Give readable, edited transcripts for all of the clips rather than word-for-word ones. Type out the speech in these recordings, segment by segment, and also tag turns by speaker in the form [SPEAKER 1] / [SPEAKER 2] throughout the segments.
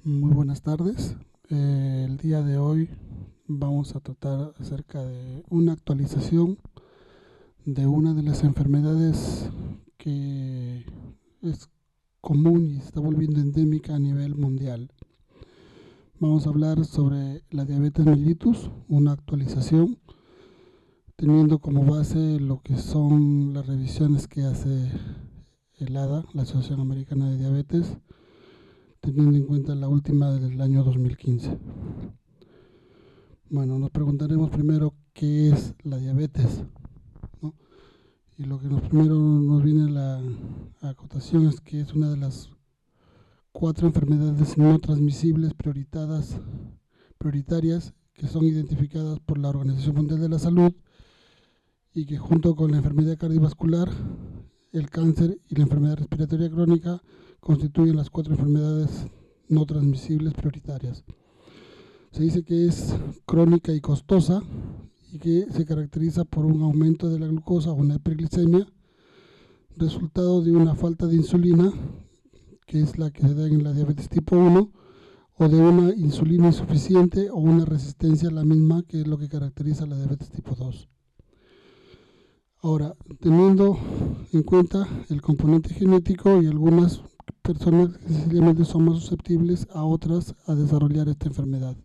[SPEAKER 1] Muy buenas tardes. El día de hoy vamos a tratar acerca de una actualización de una de las enfermedades que es común y se está volviendo endémica a nivel mundial. Vamos a hablar sobre la diabetes mellitus, una actualización teniendo como base lo que son las revisiones que hace el ADA, la Asociación Americana de Diabetes, teniendo en cuenta la última del año 2015. Bueno, nos preguntaremos primero qué es la diabetes, ¿no? Y lo que primero nos viene a la acotación es que es una de las 4 enfermedades no transmisibles prioritarias que son identificadas por la Organización Mundial de la Salud y que junto con la enfermedad cardiovascular, el cáncer y la enfermedad respiratoria crónica constituyen las 4 enfermedades no transmisibles prioritarias. Se dice que es crónica y costosa y que se caracteriza por un aumento de la glucosa o una hiperglicemia, resultado de una falta de insulina, que es la que se da en la diabetes tipo 1, o de una insulina insuficiente o una resistencia a la misma, que es lo que caracteriza la diabetes tipo 2. Ahora, teniendo en cuenta el componente genético y algunas personas que sencillamente son más susceptibles a otras a desarrollar esta enfermedad.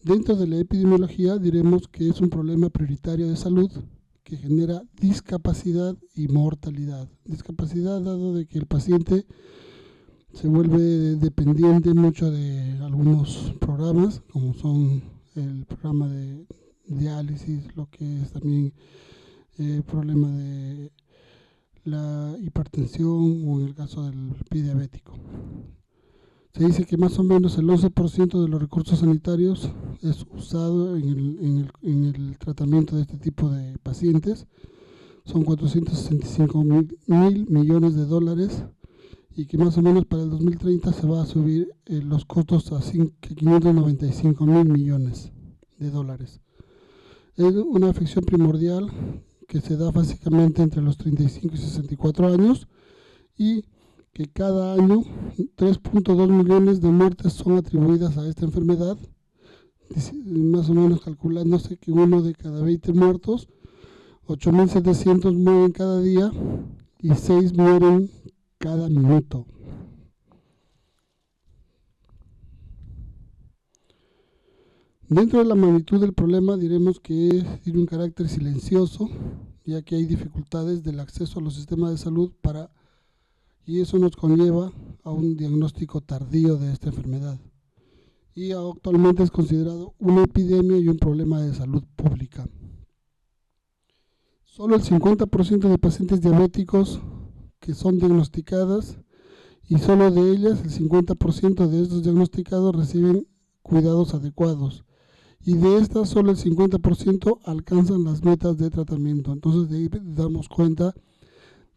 [SPEAKER 1] Dentro de la epidemiología diremos que es un problema prioritario de salud que genera discapacidad y mortalidad. Discapacidad dado de que el paciente se vuelve dependiente mucho de algunos programas, como son el programa de diálisis, lo que es también el problema de la hipertensión o en el caso del pie diabético. Se dice que más o menos el 11% de los recursos sanitarios es usado en el tratamiento de este tipo de pacientes. Son 465 mil millones de dólares y que más o menos para el 2030 se va a subir los costos a 595 mil millones de dólares. Es una afección primordial que se da básicamente entre los 35 y 64 años y que cada año 3.2 millones de muertes son atribuidas a esta enfermedad, más o menos calculándose que uno de cada 20 muertos, 8.700 mueren cada día y 6 mueren cada minuto. Dentro de la magnitud del problema diremos que tiene un carácter silencioso, ya que hay dificultades del acceso a los sistemas de salud y eso nos conlleva a un diagnóstico tardío de esta enfermedad. Y actualmente es considerado una epidemia y un problema de salud pública. Solo el 50% de pacientes diabéticos que son diagnosticadas y solo de ellas el 50% de estos diagnosticados reciben cuidados adecuados. Y de estas solo el 50% alcanzan las metas de tratamiento. Entonces de ahí damos cuenta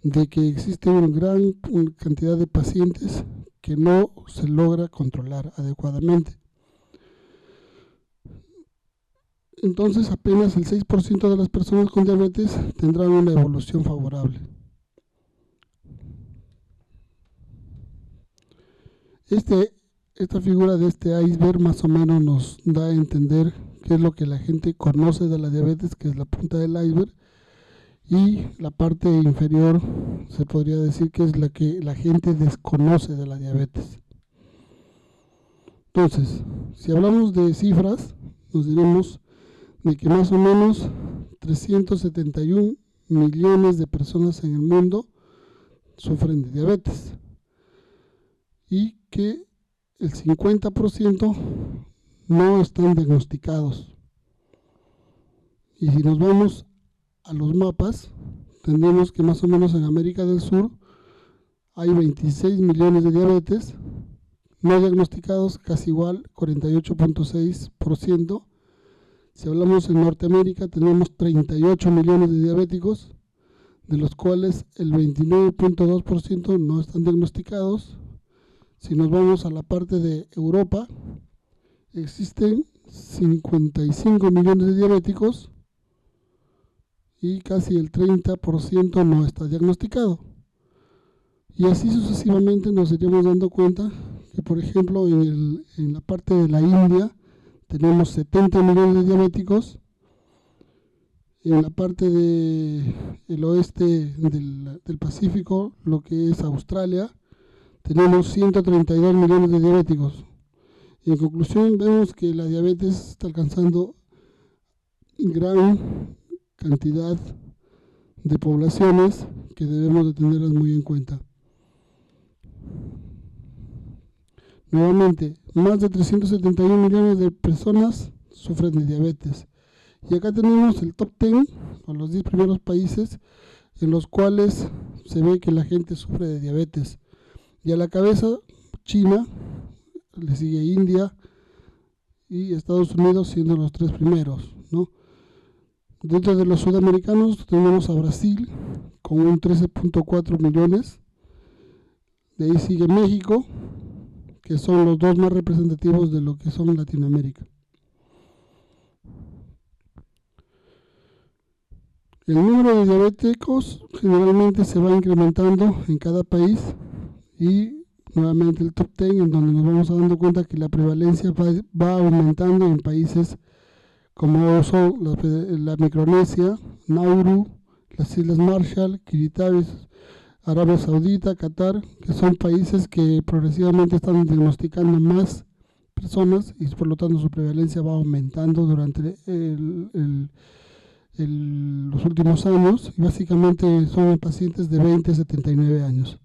[SPEAKER 1] de que existe una gran cantidad de pacientes que no se logra controlar adecuadamente. Entonces apenas el 6% de las personas con diabetes tendrán una evolución favorable. Esta figura de este iceberg más o menos nos da a entender qué es lo que la gente conoce de la diabetes, que es la punta del iceberg, y la parte inferior se podría decir que es la que la gente desconoce de la diabetes. Entonces, si hablamos de cifras, nos diremos de que más o menos 371 millones de personas en el mundo sufren de diabetes y que el 50% no están diagnosticados. Y si nos vamos a los mapas, tendremos que más o menos en América del Sur hay 26 millones de diabetes no diagnosticados, casi igual, 48.6%. Si hablamos en Norteamérica, tenemos 38 millones de diabéticos, de los cuales el 29.2% no están diagnosticados. Si nos vamos a la parte de Europa, existen 55 millones de diabéticos y casi el 30% no está diagnosticado. Y así sucesivamente nos iremos dando cuenta que, por ejemplo, en la parte de la India tenemos 70 millones de diabéticos. En la parte del oeste del Pacífico, lo que es Australia, tenemos 132 millones de diabéticos. Y en conclusión, vemos que la diabetes está alcanzando gran cantidad de poblaciones que debemos de tenerlas muy en cuenta. Nuevamente, más de 371 millones de personas sufren de diabetes. Y acá tenemos el top 10, o los 10 primeros países en los cuales se ve que la gente sufre de diabetes. Y a la cabeza, China, le sigue India y Estados Unidos siendo los 3 primeros, ¿no? Dentro de los sudamericanos tenemos a Brasil con un 13.4 millones. De ahí sigue México, que son los 2 más representativos de lo que son Latinoamérica. El número de diabéticos generalmente se va incrementando en cada país y nuevamente el top 10 en donde nos vamos dando cuenta que la prevalencia va aumentando en países como son la Micronesia, Nauru, las Islas Marshall, Kiribati, Arabia Saudita, Qatar, que son países que progresivamente están diagnosticando más personas y por lo tanto su prevalencia va aumentando durante los últimos años y básicamente son pacientes de 20 a 79 años.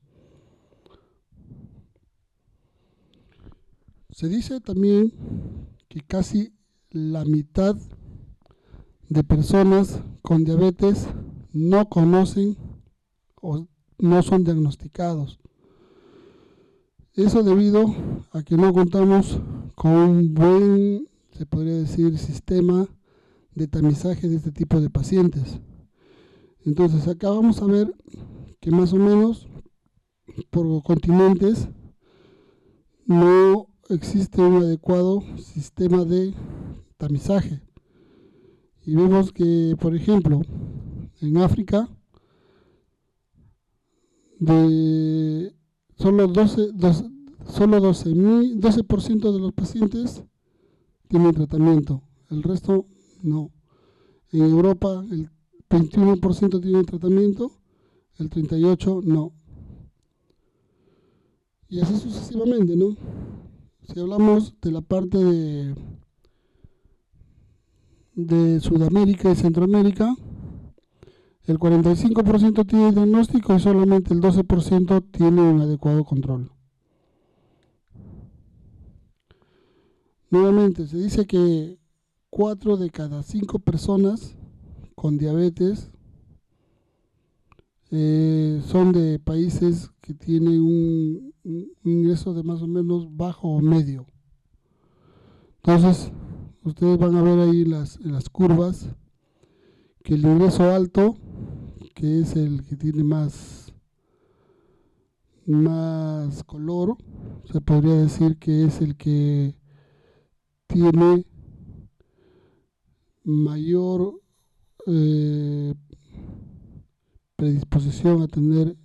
[SPEAKER 1] Se dice también que casi la mitad de personas con diabetes no conocen o no son diagnosticados. Eso debido a que no contamos con un buen, se podría decir, sistema de tamizaje de este tipo de pacientes. Entonces acá vamos a ver que más o menos por continentes no existe un adecuado sistema de tamizaje. Y vemos que, por ejemplo, en África, solo 12% de los pacientes tienen tratamiento, el resto no. En Europa el 21% tiene tratamiento, el 38% no. Y así sucesivamente, ¿no? Si hablamos de la parte de Sudamérica y Centroamérica, el 45% tiene diagnóstico y solamente el 12% tiene un adecuado control. Nuevamente, se dice que 4 de cada 5 personas con diabetes son de países que tienen un ingreso de más o menos bajo o medio. Entonces, ustedes van a ver ahí en las curvas que el ingreso alto, que es el que tiene más color, se podría decir que es el que tiene mayor predisposición a tener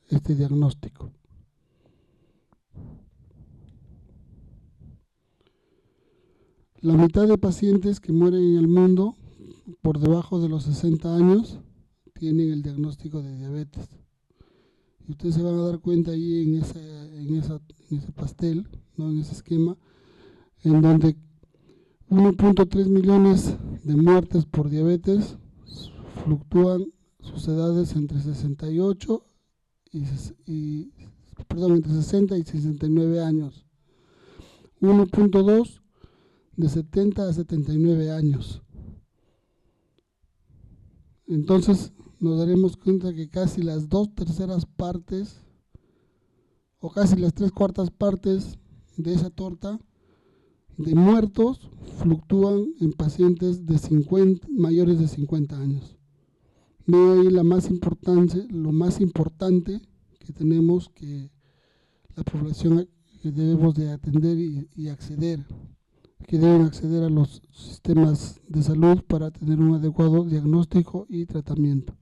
[SPEAKER 1] este diagnóstico. La mitad de pacientes que mueren en el mundo por debajo de los 60 años tienen el diagnóstico de diabetes. Y ustedes se van a dar cuenta ahí en ese pastel, ¿no? En ese esquema, en donde 1.3 millones de muertes por diabetes fluctúan sus edades entre 68 entre 60 y 69 años. 1.2 de 70 a 79 años. Entonces nos daremos cuenta que casi las 2/3 partes o casi las 3/4 partes de esa torta de muertos fluctúan en pacientes de mayores de 50 años. Veo ahí lo más importante que tenemos, que la población que debemos de atender y acceder, que deben acceder a los sistemas de salud para tener un adecuado diagnóstico y tratamiento.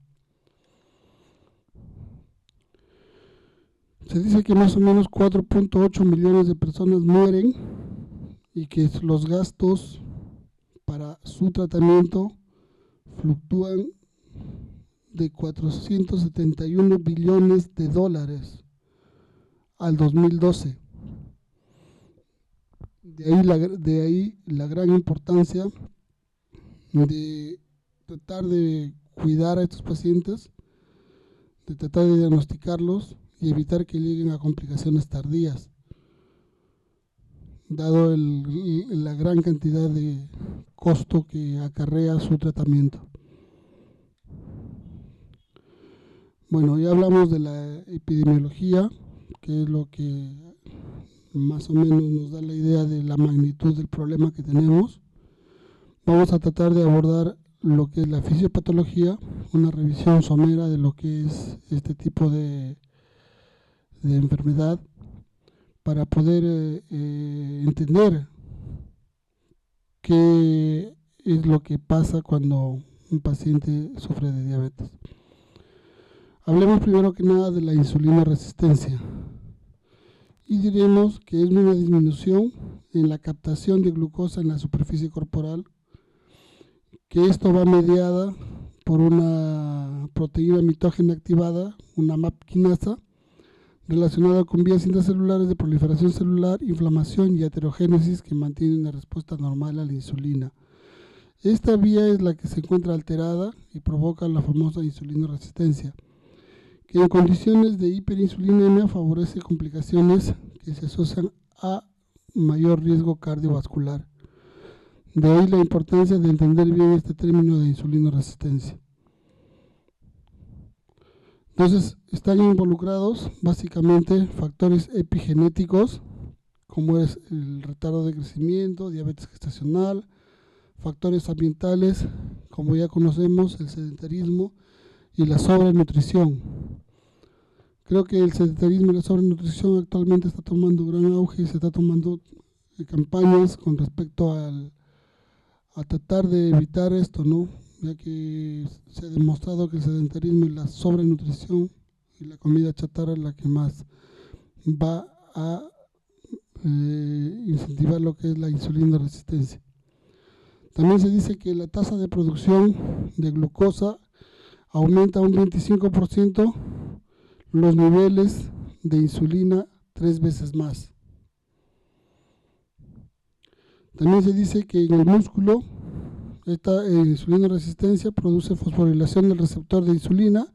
[SPEAKER 1] Se dice que más o menos 4.8 millones de personas mueren y que los gastos para su tratamiento fluctúan de 471 billones de dólares al 2012. De ahí la gran importancia de tratar de cuidar a estos pacientes, de tratar de diagnosticarlos y evitar que lleguen a complicaciones tardías, dado la gran cantidad de costo que acarrea su tratamiento. Bueno, ya hablamos de la epidemiología, que es lo que más o menos nos da la idea de la magnitud del problema que tenemos. Vamos a tratar de abordar lo que es la fisiopatología, una revisión somera de lo que es este tipo de enfermedad, para poder entender qué es lo que pasa cuando un paciente sufre de diabetes. Hablemos primero que nada de la insulina resistencia y diremos que es una disminución en la captación de glucosa en la superficie corporal, que esto va mediada por una proteína mitógena activada, una MAP quinasa, relacionada con vías intracelulares de proliferación celular, inflamación y aterogénesis que mantienen la respuesta normal a la insulina. Esta vía es la que se encuentra alterada y provoca la famosa insulina resistencia, que en condiciones de hiperinsulinemia favorece complicaciones que se asocian a mayor riesgo cardiovascular. De ahí la importancia de entender bien este término de insulina resistencia. Entonces, están involucrados básicamente factores epigenéticos, como es el retardo de crecimiento, diabetes gestacional, factores ambientales, como ya conocemos, el sedentarismo y la sobrenutrición. Creo que el sedentarismo y la sobrenutrición actualmente está tomando gran auge y se está tomando campañas con respecto a tratar de evitar esto, ¿no? Ya que se ha demostrado que el sedentarismo y la sobrenutrición y la comida chatarra es la que más va a incentivar lo que es la insulina resistencia. También se dice que la tasa de producción de glucosa aumenta un 25% los niveles de insulina 3 veces más. También se dice que en el músculo esta insulina resistencia produce fosforilación del receptor de insulina,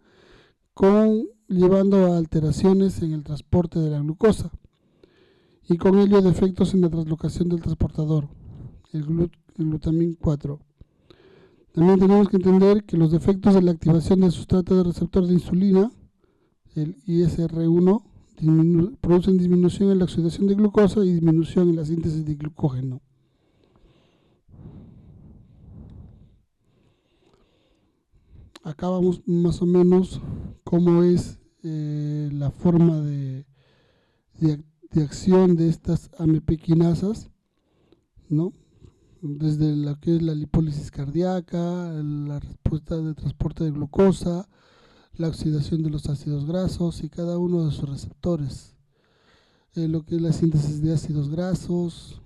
[SPEAKER 1] llevando a alteraciones en el transporte de la glucosa y con ello defectos en la translocación del transportador, el glutamin 4. También tenemos que entender que los defectos de la activación del sustrato de receptor de insulina, el ISR1, producen disminución en la oxidación de glucosa y disminución en la síntesis de glucógeno. Acá vamos más o menos cómo es la forma de acción de estas AMP quinasas, ¿no? Desde lo que es la lipólisis cardíaca, la respuesta de transporte de glucosa, la oxidación de los ácidos grasos y cada uno de sus receptores, lo que es la síntesis de ácidos grasos,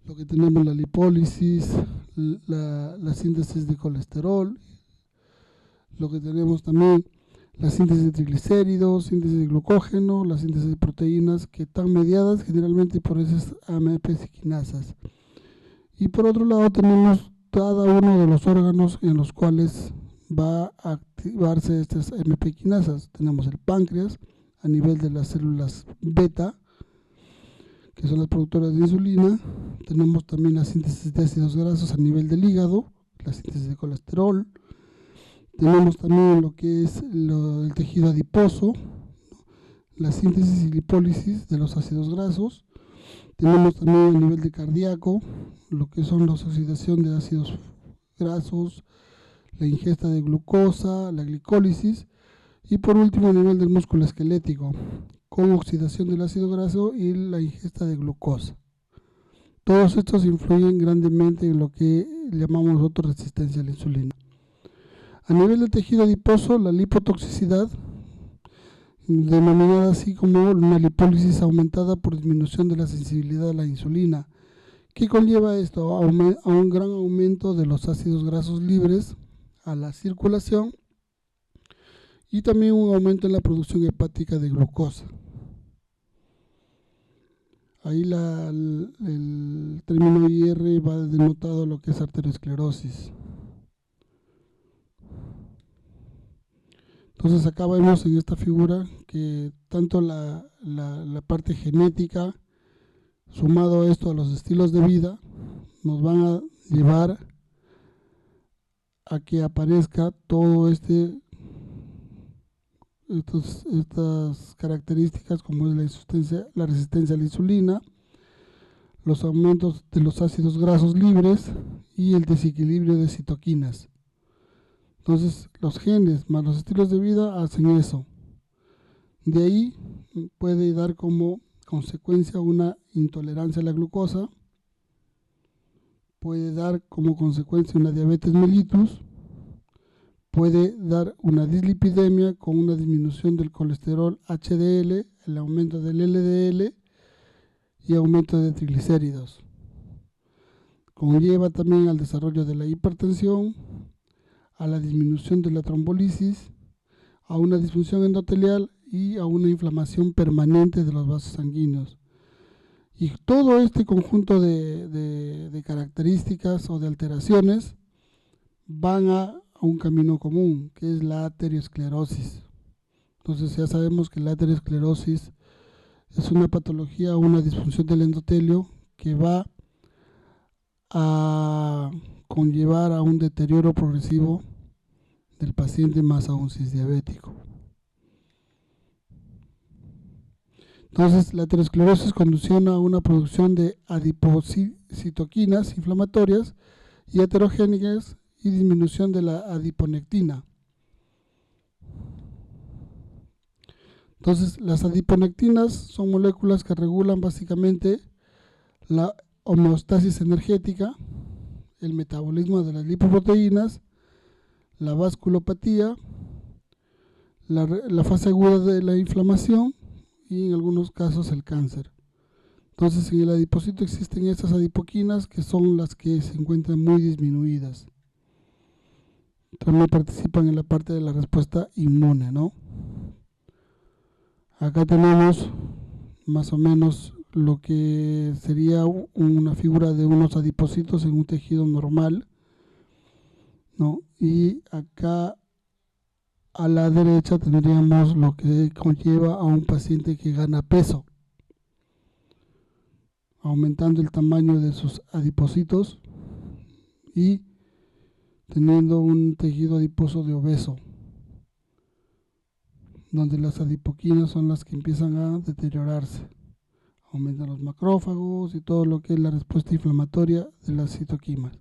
[SPEAKER 1] lo que tenemos la lipólisis, la síntesis de colesterol, lo que tenemos también la síntesis de triglicéridos, síntesis de glucógeno, la síntesis de proteínas, que están mediadas generalmente por esas AMP quinasas. Y por otro lado tenemos cada uno de los órganos en los cuales va a activarse estas AMP quinasas. Tenemos el páncreas a nivel de las células beta, que son las productoras de insulina. Tenemos también la síntesis de ácidos grasos a nivel del hígado, la síntesis de colesterol. Tenemos también lo que es el tejido adiposo, la síntesis y lipólisis de los ácidos grasos. Tenemos también a nivel de cardíaco lo que son la oxidación de ácidos grasos, la ingesta de glucosa, la glicólisis. Y por último a nivel del músculo esquelético, con oxidación del ácido graso y la ingesta de glucosa. Todos estos influyen grandemente en lo que llamamos nosotros resistencia a la insulina. A nivel del tejido adiposo, la lipotoxicidad denominada así como una lipólisis aumentada por disminución de la sensibilidad a la insulina. ¿Qué conlleva esto? A un gran aumento de los ácidos grasos libres a la circulación y también un aumento en la producción hepática de glucosa. Ahí el término IR va denotado lo que es arteriosclerosis. Entonces acá vemos en esta figura que tanto la parte genética, sumado a esto a los estilos de vida, nos van a llevar a que aparezca todo estas características como es la resistencia a la insulina, los aumentos de los ácidos grasos libres y el desequilibrio de citoquinas. Entonces los genes más los estilos de vida hacen eso. De ahí puede dar como consecuencia una intolerancia a la glucosa, puede dar como consecuencia una diabetes mellitus, puede dar una dislipidemia con una disminución del colesterol HDL, el aumento del LDL y aumento de triglicéridos. Conlleva también al desarrollo de la hipertensión, a la disminución de la trombolisis, a una disfunción endotelial y a una inflamación permanente de los vasos sanguíneos. Y todo este conjunto de características o de alteraciones van a un camino común, que es la aterosclerosis. Entonces ya sabemos que la aterosclerosis es una patología o una disfunción del endotelio que va a conllevar a un deterioro progresivo del paciente, más aún si es diabético. Entonces la aterosclerosis conduciona a una producción de adipocitoquinas inflamatorias y heterogénicas y disminución de la adiponectina. Entonces las adiponectinas son moléculas que regulan básicamente la homeostasis energética, el metabolismo de las lipoproteínas, la vasculopatía, la fase aguda de la inflamación y en algunos casos el cáncer. Entonces en el adipocito existen estas adipoquinas que son las que se encuentran muy disminuidas. También participan en la parte de la respuesta inmune, ¿no? Acá tenemos más o menos lo que sería una figura de unos adipocitos en un tejido normal, ¿no? Y acá a la derecha tendríamos lo que conlleva a un paciente que gana peso, aumentando el tamaño de sus adipocitos y teniendo un tejido adiposo de obeso, donde las adipoquinas son las que empiezan a deteriorarse. Aumentan los macrófagos y todo lo que es la respuesta inflamatoria de las citoquinas.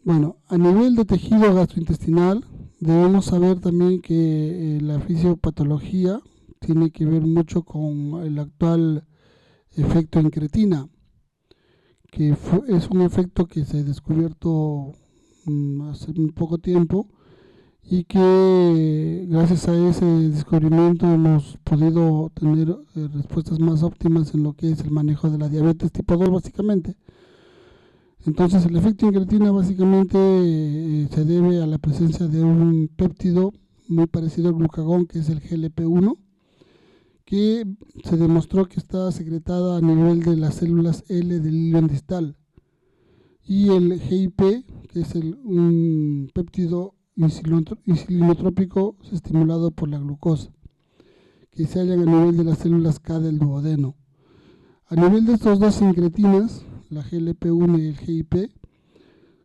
[SPEAKER 1] Bueno, a nivel de tejido gastrointestinal, debemos saber también que la fisiopatología tiene que ver mucho con el actual efecto incretina, que es un efecto que se ha descubierto hace muy poco tiempo y que gracias a ese descubrimiento hemos podido tener respuestas más óptimas en lo que es el manejo de la diabetes tipo 2 básicamente. Entonces el efecto incretina básicamente se debe a la presencia de un péptido muy parecido al glucagón, que es el GLP-1, que se demostró que está secretada a nivel de las células L del hilo distal, y el GIP, que es un péptido insulinotrópico estimulado por la glucosa, que se hallan a nivel de las células K del duodeno. A nivel de estos dos incretinas, la GLP-1 y el GIP,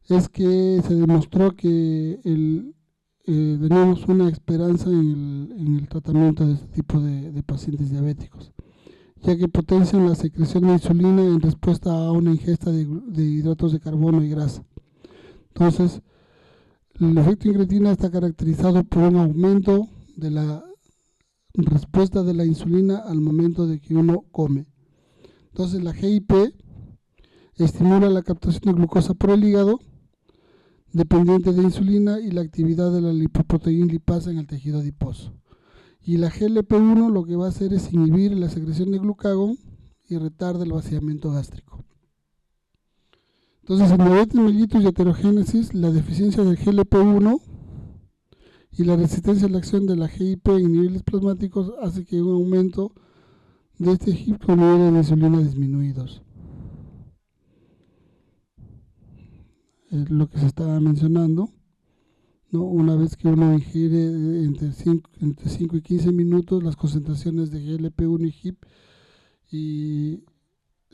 [SPEAKER 1] es que se demostró que tenemos una esperanza en el tratamiento de este tipo de pacientes diabéticos, ya que potencian la secreción de insulina en respuesta a una ingesta de hidratos de carbono y grasa. Entonces, el efecto incretina está caracterizado por un aumento de la respuesta de la insulina al momento de que uno come. Entonces, la GIP estimula la captación de glucosa por el hígado, dependiente de insulina y la actividad de la lipoproteína lipasa en el tejido adiposo. Y la GLP-1 lo que va a hacer es inhibir la secreción de glucagón y retarda el vaciamiento gástrico. Entonces, en diabetes mellitus y heterogénesis, la deficiencia del GLP-1 y la resistencia a la acción de la GIP en niveles plasmáticos hace que un aumento de este HIP con niveles de insulina disminuidos. Es lo que se estaba mencionando, ¿no? Una vez que uno ingiere entre 5 y 15 minutos, las concentraciones de GLP-1 y HIP y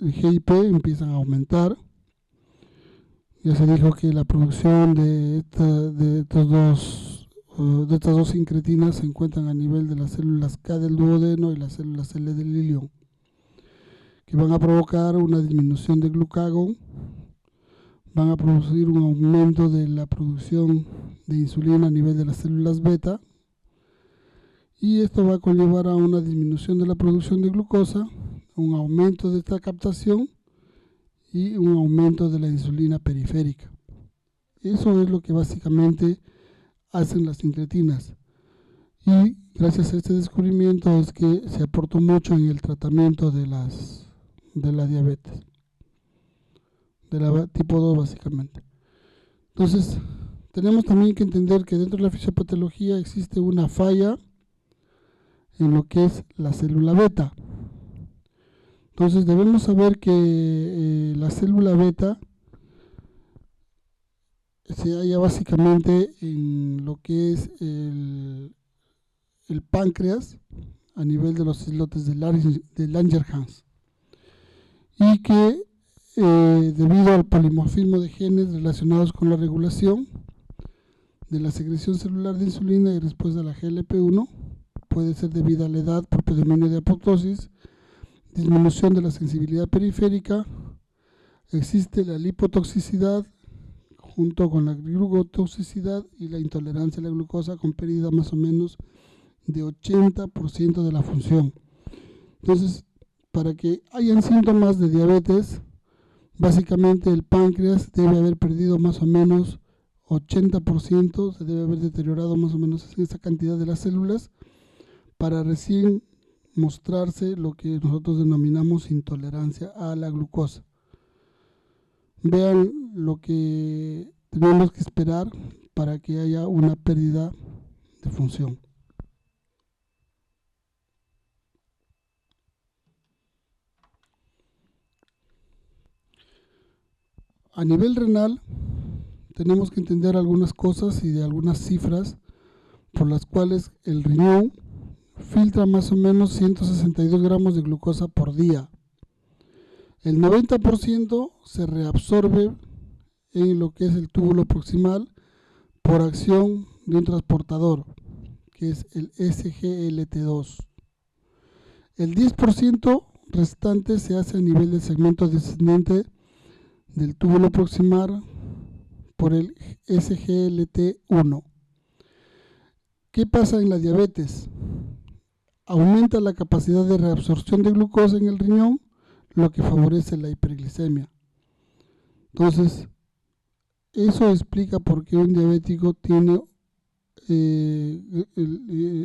[SPEAKER 1] GIP empiezan a aumentar. Ya se dijo que la producción de estas dos sincretinas se encuentran a nivel de las células K del duodeno y las células L del ilion, que van a provocar una disminución de glucagón, van a producir un aumento de la producción de insulina a nivel de las células beta, y esto va a conllevar a una disminución de la producción de glucosa, un aumento de esta captación y un aumento de la insulina periférica. Eso es lo que básicamente hacen las sincretinas. Y gracias a este descubrimiento es que se aportó mucho en el tratamiento de la diabetes, de la tipo 2 básicamente. Entonces, tenemos también que entender que dentro de la fisiopatología existe una falla en lo que es la célula beta. Entonces debemos saber que la célula beta se halla básicamente en lo que es el páncreas a nivel de los islotes de Langerhans, y que debido al polimorfismo de genes relacionados con la regulación de la secreción celular de insulina y respuesta a la GLP-1, puede ser debida a la edad por predominio de apoptosis, disminución de la sensibilidad periférica, existe la lipotoxicidad junto con la glucotoxicidad y la intolerancia a la glucosa con pérdida más o menos de 80% de la función. Entonces, para que hayan síntomas de diabetes, básicamente el páncreas debe haber perdido más o menos 80%, se debe haber deteriorado más o menos esa cantidad de las células para recién mostrarse lo que nosotros denominamos intolerancia a la glucosa. Vean lo que tenemos que esperar para que haya una pérdida de función. A nivel renal, tenemos que entender algunas cosas y de algunas cifras por las cuales el riñón filtra más o menos 162 gramos de glucosa por día. El 90% se reabsorbe en lo que es el túbulo proximal por acción de un transportador, que es el SGLT2. El 10% restante se hace a nivel del segmento descendente del túbulo proximal por el SGLT1. ¿Qué pasa en la diabetes? Aumenta la capacidad de reabsorción de glucosa en el riñón, lo que favorece la hiperglicemia. Entonces, eso explica por qué un diabético tiene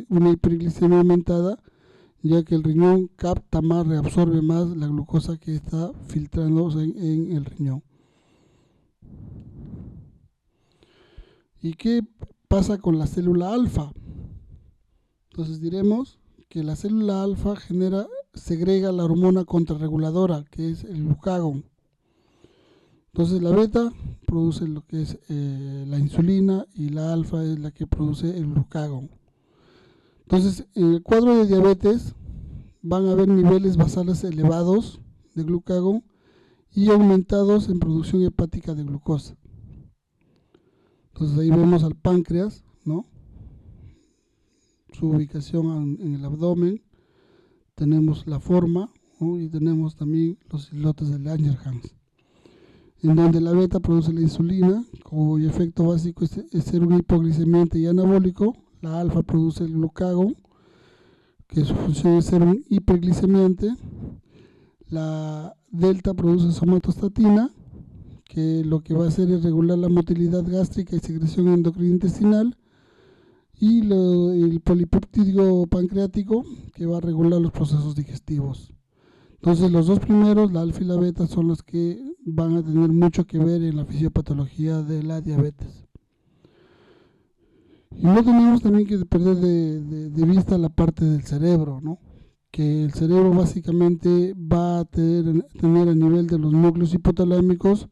[SPEAKER 1] una hiperglicemia aumentada, ya que el riñón capta más, reabsorbe más la glucosa que está filtrándose en el riñón. ¿Y qué pasa con la célula alfa? Entonces diremos que la célula alfa segrega la hormona contrarreguladora, que es el glucagón. Entonces la beta produce lo que es la insulina y la alfa es la que produce el glucagón. Entonces en el cuadro de diabetes van a haber niveles basales elevados de glucagón y aumentados en producción hepática de glucosa. Entonces ahí vemos al páncreas, ¿no? Su ubicación en el abdomen, tenemos la forma, ¿no? Y tenemos también los islotes de Langerhans, en donde la beta produce la insulina, cuyo efecto básico es ser un hipoglicemiante y anabólico. La alfa produce el glucagón, que su función es ser un hiperglicemiante. La delta produce somatostatina, que lo que va a hacer es regular la motilidad gástrica y secreción endocrina intestinal, y el polipeptídico pancreático, que va a regular los procesos digestivos. Entonces los dos primeros, la alfa y la beta, son los que van a tener mucho que ver en la fisiopatología de la diabetes. Y no tenemos también que perder de vista la parte del cerebro, ¿no? Que el cerebro básicamente va a tener a nivel de los núcleos hipotalámicos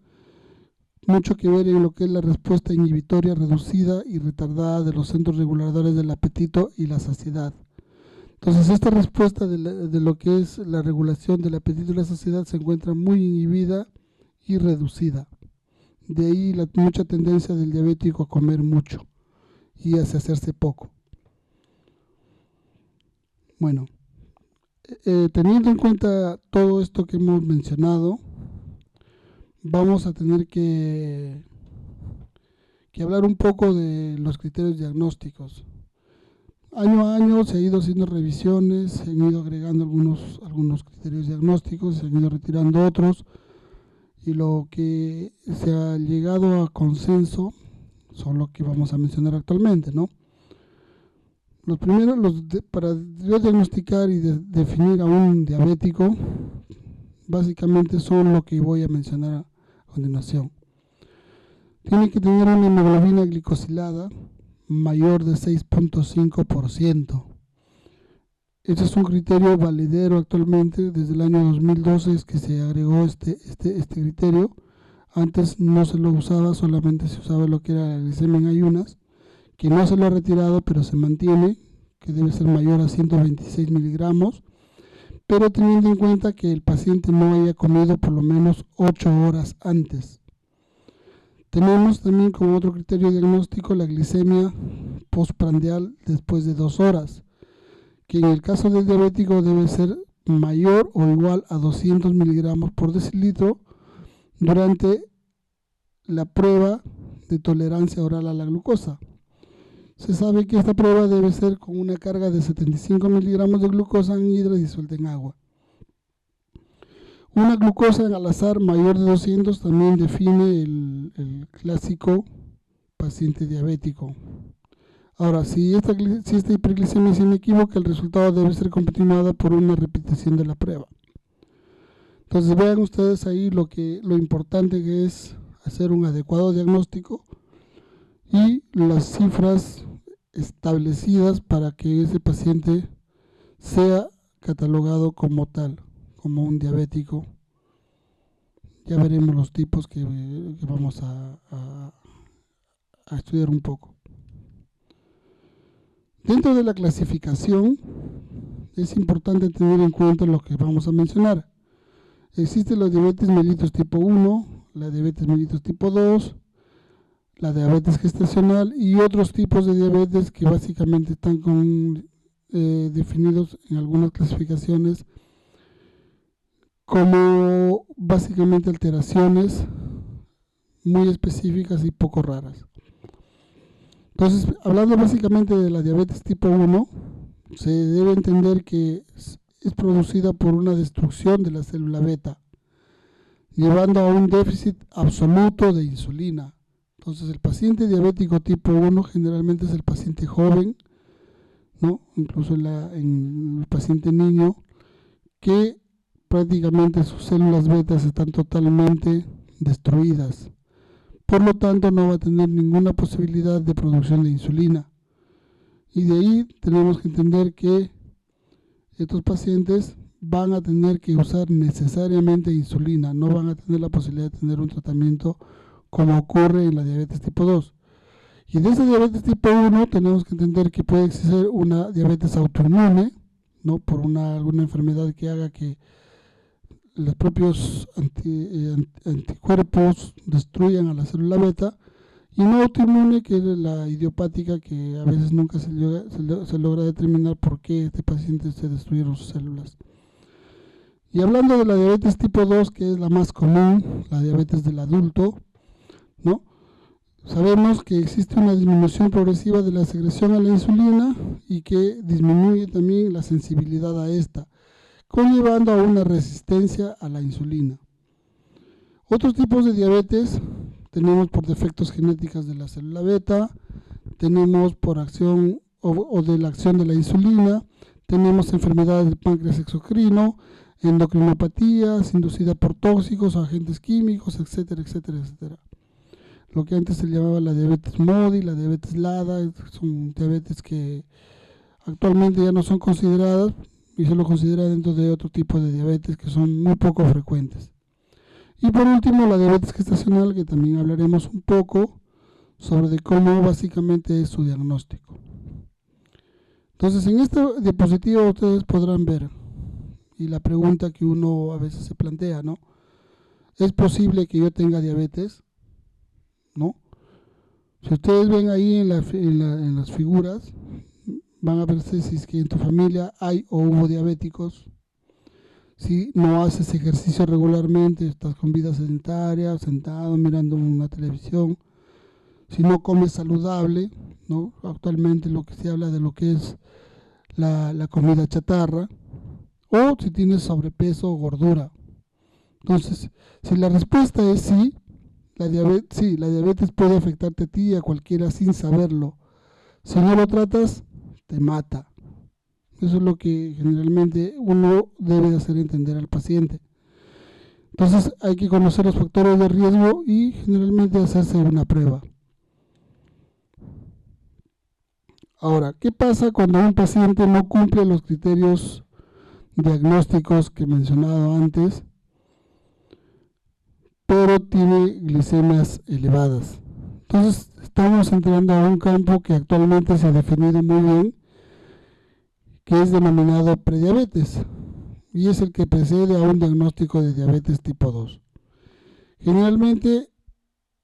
[SPEAKER 1] mucho que ver en lo que es la respuesta inhibitoria reducida y retardada de los centros reguladores del apetito y la saciedad. Entonces esta respuesta de lo que es la regulación del apetito y la saciedad se encuentra muy inhibida y reducida. De ahí la mucha tendencia del diabético a comer mucho y a hacerse poco. Bueno, teniendo en cuenta todo esto que hemos mencionado, vamos a tener que hablar un poco de los criterios diagnósticos. Año a año se ha ido haciendo revisiones, se han ido agregando algunos criterios diagnósticos, se han ido retirando otros, y lo que se ha llegado a consenso son los que vamos a mencionar actualmente, ¿no? Los primeros, para diagnosticar y definir a un diabético, básicamente son lo que voy a mencionar a continuación. Tiene que tener una hemoglobina glicosilada mayor de 6.5%. Este es un criterio valedero actualmente. Desde el año 2012 es que se agregó este criterio. Antes no se lo usaba, solamente se usaba lo que era la glicemia en ayunas, que no se lo ha retirado, pero se mantiene, que debe ser mayor a 126 miligramos, pero teniendo en cuenta que el paciente no haya comido por lo menos 8 horas antes. Tenemos también como otro criterio diagnóstico la glicemia postprandial después de 2 horas, que en el caso del diabético debe ser mayor o igual a 200 miligramos por decilitro durante la prueba de tolerancia oral a la glucosa. Se sabe que esta prueba debe ser con una carga de 75 miligramos de glucosa anhidra disuelta en agua. Una glucosa al azar mayor de 200 también define el clásico paciente diabético. Ahora, si esta hiperglicemia es inequívoca, el resultado debe ser continuado por una repetición de la prueba. Entonces vean ustedes ahí lo importante que es hacer un adecuado diagnóstico y las cifras establecidas para que ese paciente sea catalogado como tal, como un diabético. Ya veremos los tipos que vamos a estudiar un poco. Dentro de la clasificación es importante tener en cuenta lo que vamos a mencionar. Existe la diabetes mellitus tipo 1, la diabetes mellitus tipo 2, la diabetes gestacional y otros tipos de diabetes que básicamente están definidos en algunas clasificaciones como básicamente alteraciones muy específicas y poco raras. Entonces, hablando básicamente de la diabetes tipo 1, se debe entender que es producida por una destrucción de la célula beta, llevando a un déficit absoluto de insulina. Entonces, el paciente diabético tipo 1 generalmente es el paciente joven, ¿no? Incluso en el paciente niño, que prácticamente sus células betas están totalmente destruidas. Por lo tanto, no va a tener ninguna posibilidad de producción de insulina. Y de ahí tenemos que entender que estos pacientes van a tener que usar necesariamente insulina, no van a tener la posibilidad de tener un tratamiento como ocurre en la diabetes tipo 2. Y de esa diabetes tipo 1 tenemos que entender que puede existir una diabetes autoinmune, ¿no? Por alguna enfermedad que haga que los propios anticuerpos destruyan a la célula beta, y no autoinmune, que es la idiopática, que a veces nunca se logra determinar por qué este paciente se destruyeron sus células. Y hablando de la diabetes tipo 2, que es la más común, la diabetes del adulto, ¿no? Sabemos que existe una disminución progresiva de la secreción a la insulina y que disminuye también la sensibilidad a esta, conllevando a una resistencia a la insulina. Otros tipos de diabetes tenemos por defectos genéticos de la célula beta, tenemos por acción o de la acción de la insulina, tenemos enfermedades del páncreas exocrino, endocrinopatías inducidas por tóxicos o agentes químicos, etcétera, etcétera, etcétera. Lo que antes se llamaba la diabetes MODY, la diabetes LADA, son diabetes que actualmente ya no son consideradas y se lo considera dentro de otro tipo de diabetes que son muy poco frecuentes. Y por último, la diabetes gestacional, que también hablaremos un poco sobre de cómo básicamente es su diagnóstico. Entonces, en esta diapositiva ustedes podrán ver, y la pregunta que uno a veces se plantea, ¿no? ¿Es posible que yo tenga diabetes? ¿No? Si ustedes ven ahí en las figuras, van a ver si es que en tu familia hay o hubo diabéticos. Si no haces ejercicio regularmente, estás con vida sedentaria, sentado mirando una televisión, si no comes saludable, ¿no? Actualmente lo que se habla de lo que es la comida chatarra, o si tienes sobrepeso o gordura. Entonces, si la respuesta es sí, la diabetes puede afectarte a ti y a cualquiera sin saberlo. Si no lo tratas, te mata. Eso es lo que generalmente uno debe hacer entender al paciente. Entonces hay que conocer los factores de riesgo y generalmente hacerse una prueba. Ahora, ¿qué pasa cuando un paciente no cumple los criterios diagnósticos que he mencionado antes, pero tiene glicemias elevadas? Entonces estamos entrando a un campo que actualmente se ha definido muy bien, que es denominado prediabetes, y es el que precede a un diagnóstico de diabetes tipo 2. Generalmente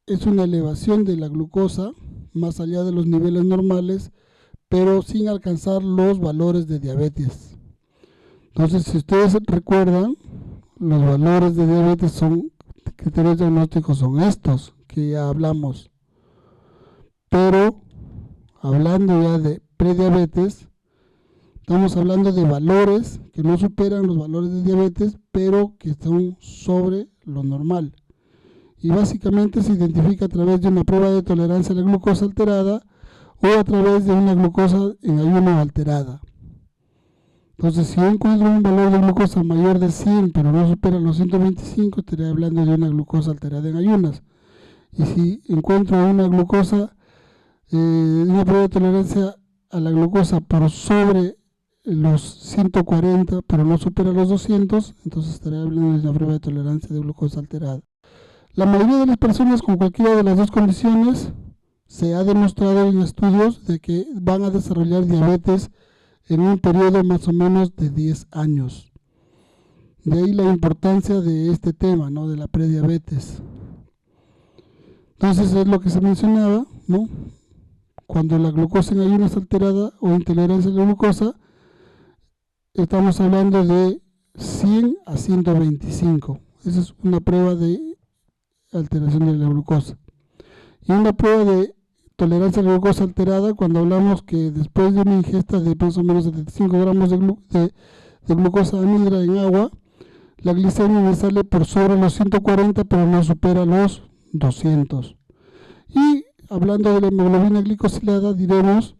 [SPEAKER 1] es una elevación de la glucosa más allá de los niveles normales, pero sin alcanzar los valores de diabetes. Entonces, si ustedes recuerdan, los valores de diabetes criterios diagnósticos son estos que ya hablamos. Pero hablando ya de prediabetes, estamos hablando de valores que no superan los valores de diabetes, pero que están sobre lo normal. Y básicamente se identifica a través de una prueba de tolerancia a la glucosa alterada o a través de una glucosa en ayuno alterada. Entonces, si yo encuentro un valor de glucosa mayor de 100, pero no supera los 125, estaría hablando de una glucosa alterada en ayunas. Y si encuentro una glucosa, una prueba de tolerancia a la glucosa por sobre los 140, pero no supera los 200, entonces estaría hablando de una prueba de tolerancia de glucosa alterada. La mayoría de las personas con cualquiera de las dos condiciones se ha demostrado en estudios de que van a desarrollar diabetes en un periodo más o menos de 10 años. De ahí la importancia de este tema, ¿no? De la prediabetes. Entonces es lo que se mencionaba, ¿no? Cuando la glucosa en ayuno es alterada o intolerancia a la glucosa, estamos hablando de 100 a 125. Esa es una prueba de alteración de la glucosa. Y una prueba de tolerancia a la glucosa alterada, cuando hablamos que después de una ingesta de más o menos 75 gramos de glucosa anhidra en agua, la glicemia me sale por sobre los 140, pero no supera los 200. Y hablando de la hemoglobina glicosilada, diremos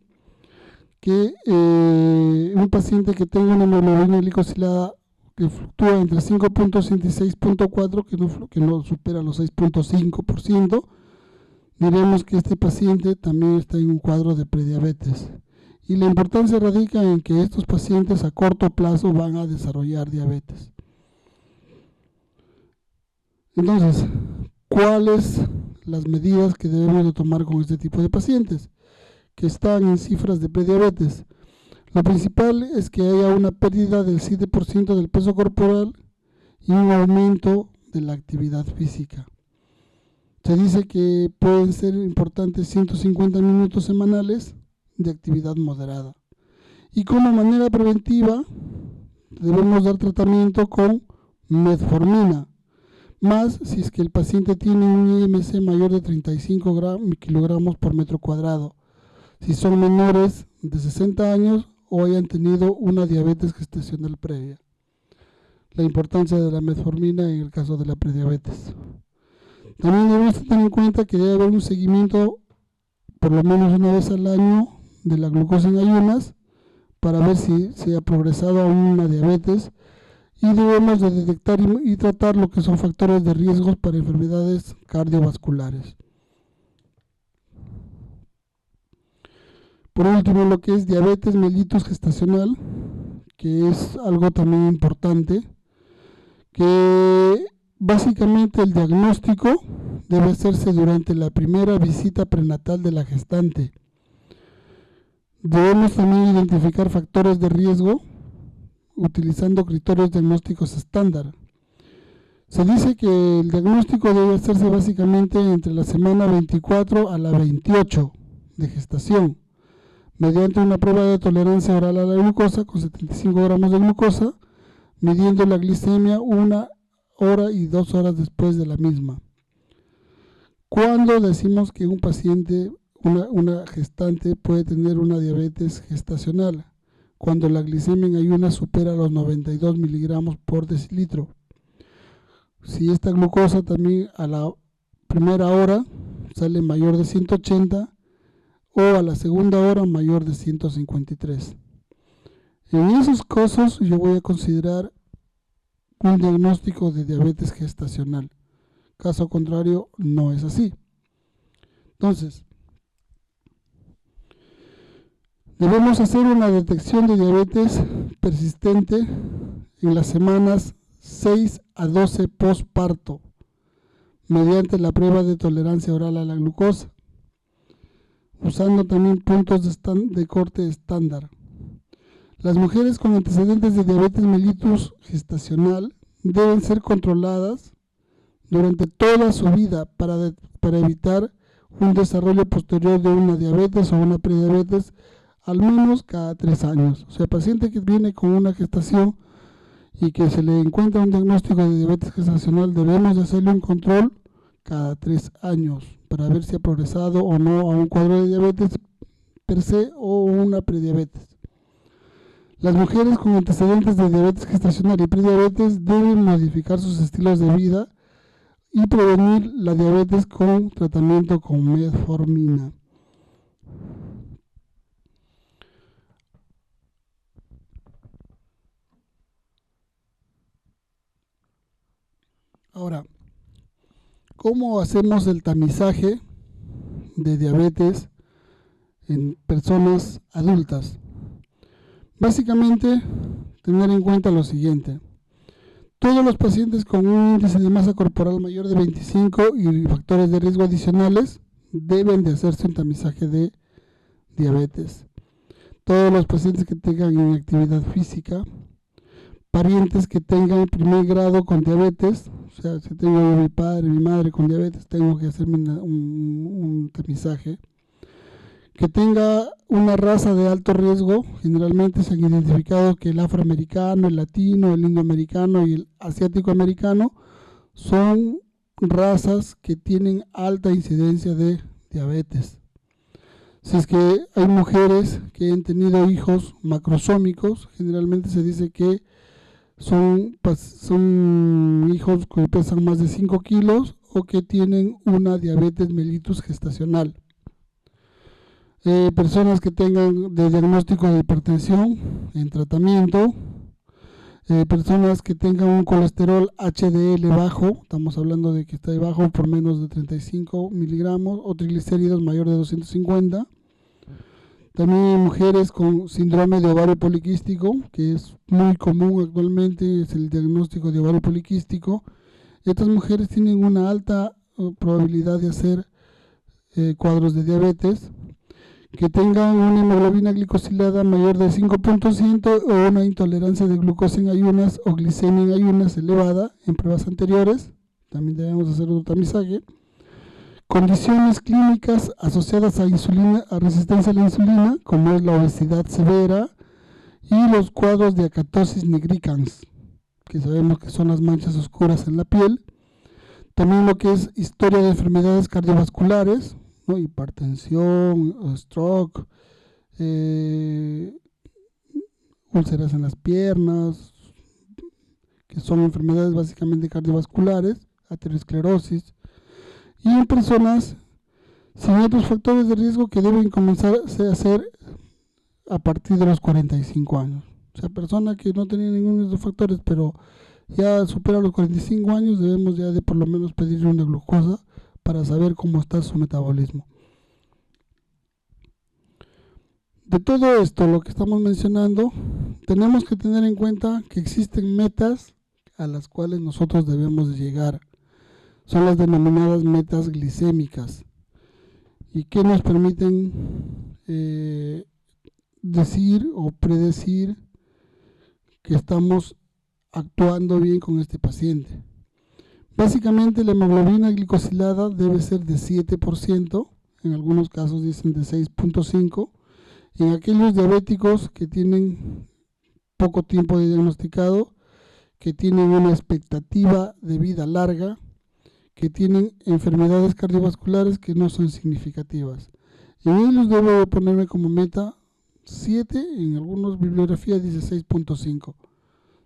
[SPEAKER 1] que un paciente que tenga una hemoglobina glicosilada que fluctúa entre 5.5 y 6.4, que no supera los 6.5%, diremos que este paciente también está en un cuadro de prediabetes. Y la importancia radica en que estos pacientes a corto plazo van a desarrollar diabetes. Entonces, ¿cuáles las medidas que debemos de tomar con este tipo de pacientes que están en cifras de prediabetes? Lo principal es que haya una pérdida del 7% del peso corporal y un aumento de la actividad física. Se dice que pueden ser importantes 150 minutos semanales de actividad moderada. Y como manera preventiva, debemos dar tratamiento con metformina, más si es que el paciente tiene un IMC mayor de 35 kilogramos por metro cuadrado, si son menores de 60 años o hayan tenido una diabetes gestacional previa. La importancia de la metformina en el caso de la prediabetes. También debemos tener en cuenta que debe haber un seguimiento por lo menos una vez al año de la glucosa en ayunas para ver si se ha progresado a una diabetes, y debemos de detectar y tratar lo que son factores de riesgo para enfermedades cardiovasculares. Por último, lo que es diabetes mellitus gestacional, que es algo también importante, que básicamente el diagnóstico debe hacerse durante la primera visita prenatal de la gestante. Debemos también identificar factores de riesgo utilizando criterios diagnósticos estándar. Se dice que el diagnóstico debe hacerse básicamente entre la semana 24 a la 28 de gestación, mediante una prueba de tolerancia oral a la glucosa con 75 gramos de glucosa, midiendo la glicemia 1 hora y 2 horas después de la misma. ¿Cuándo decimos que un paciente, una gestante, puede tener una diabetes gestacional? Cuando la glicemia en ayunas supera los 92 miligramos por decilitro. Si esta glucosa también a la primera hora sale mayor de 180 o a la segunda hora mayor de 153. En esos casos yo voy a considerar un diagnóstico de diabetes gestacional. Caso contrario, no es así. Entonces, debemos hacer una detección de diabetes persistente en las semanas 6 a 12 postparto, mediante la prueba de tolerancia oral a la glucosa, usando también puntos de corte estándar. Las mujeres con antecedentes de diabetes mellitus gestacional deben ser controladas durante toda su vida para evitar un desarrollo posterior de una diabetes o una prediabetes, al menos cada 3 años. O sea, paciente que viene con una gestación y que se le encuentra un diagnóstico de diabetes gestacional, debemos de hacerle un control cada 3 años para ver si ha progresado o no a un cuadro de diabetes per se o una prediabetes. Las mujeres con antecedentes de diabetes gestacional y prediabetes deben modificar sus estilos de vida y prevenir la diabetes con tratamiento con metformina. Ahora, ¿cómo hacemos el tamizaje de diabetes en personas adultas? Básicamente, tener en cuenta lo siguiente. Todos los pacientes con un índice de masa corporal mayor de 25 y factores de riesgo adicionales deben de hacerse un tamizaje de diabetes. Todos los pacientes que tengan inactividad física, parientes que tengan primer grado con diabetes, o sea, si tengo mi padre, mi madre con diabetes, tengo que hacerme un tamizaje. Que tenga una raza de alto riesgo, generalmente se han identificado que el afroamericano, el latino, el indoamericano y el asiático americano son razas que tienen alta incidencia de diabetes. Si es que hay mujeres que han tenido hijos macrosómicos, generalmente se dice que son hijos que pesan más de 5 kilos o que tienen una diabetes mellitus gestacional. Personas que tengan de diagnóstico de hipertensión en tratamiento, personas que tengan un colesterol HDL bajo, estamos hablando de que está bajo por menos de 35 miligramos, o triglicéridos mayor de 250. También mujeres con síndrome de ovario poliquístico, que es muy común actualmente, es el diagnóstico de ovario poliquístico. Estas mujeres tienen una alta probabilidad de hacer cuadros de diabetes. Que tengan una hemoglobina glicosilada mayor de 5.100 o una intolerancia de glucosa en ayunas o glicemia en ayunas elevada en pruebas anteriores, también debemos hacer un tamizaje. Condiciones clínicas asociadas a resistencia a la insulina, como es la obesidad severa y los cuadros de acatosis nigricans, que sabemos que son las manchas oscuras en la piel. También lo que es historia de enfermedades cardiovasculares, ¿no? Hipertensión, stroke, úlceras en las piernas, que son enfermedades básicamente cardiovasculares, aterosclerosis. y en personas sin otros factores de riesgo que deben comenzarse a hacer a partir de los 45 años. O sea, persona que no tenía ninguno de esos factores, pero ya supera los 45 años, debemos ya de por lo menos pedirle una glucosa para saber cómo está su metabolismo. De todo esto, lo que estamos mencionando, tenemos que tener en cuenta que existen metas a las cuales nosotros debemos de llegar. Son las denominadas metas glicémicas y que nos permiten decir o predecir que estamos actuando bien con este paciente. Básicamente la hemoglobina glicosilada debe ser de 7%, en algunos casos dicen de 6.5%. En aquellos diabéticos que tienen poco tiempo de diagnosticado, que tienen una expectativa de vida larga, que tienen enfermedades cardiovasculares que no son significativas. En ellos debo ponerme como meta 7, en algunas bibliografías dice 6.5.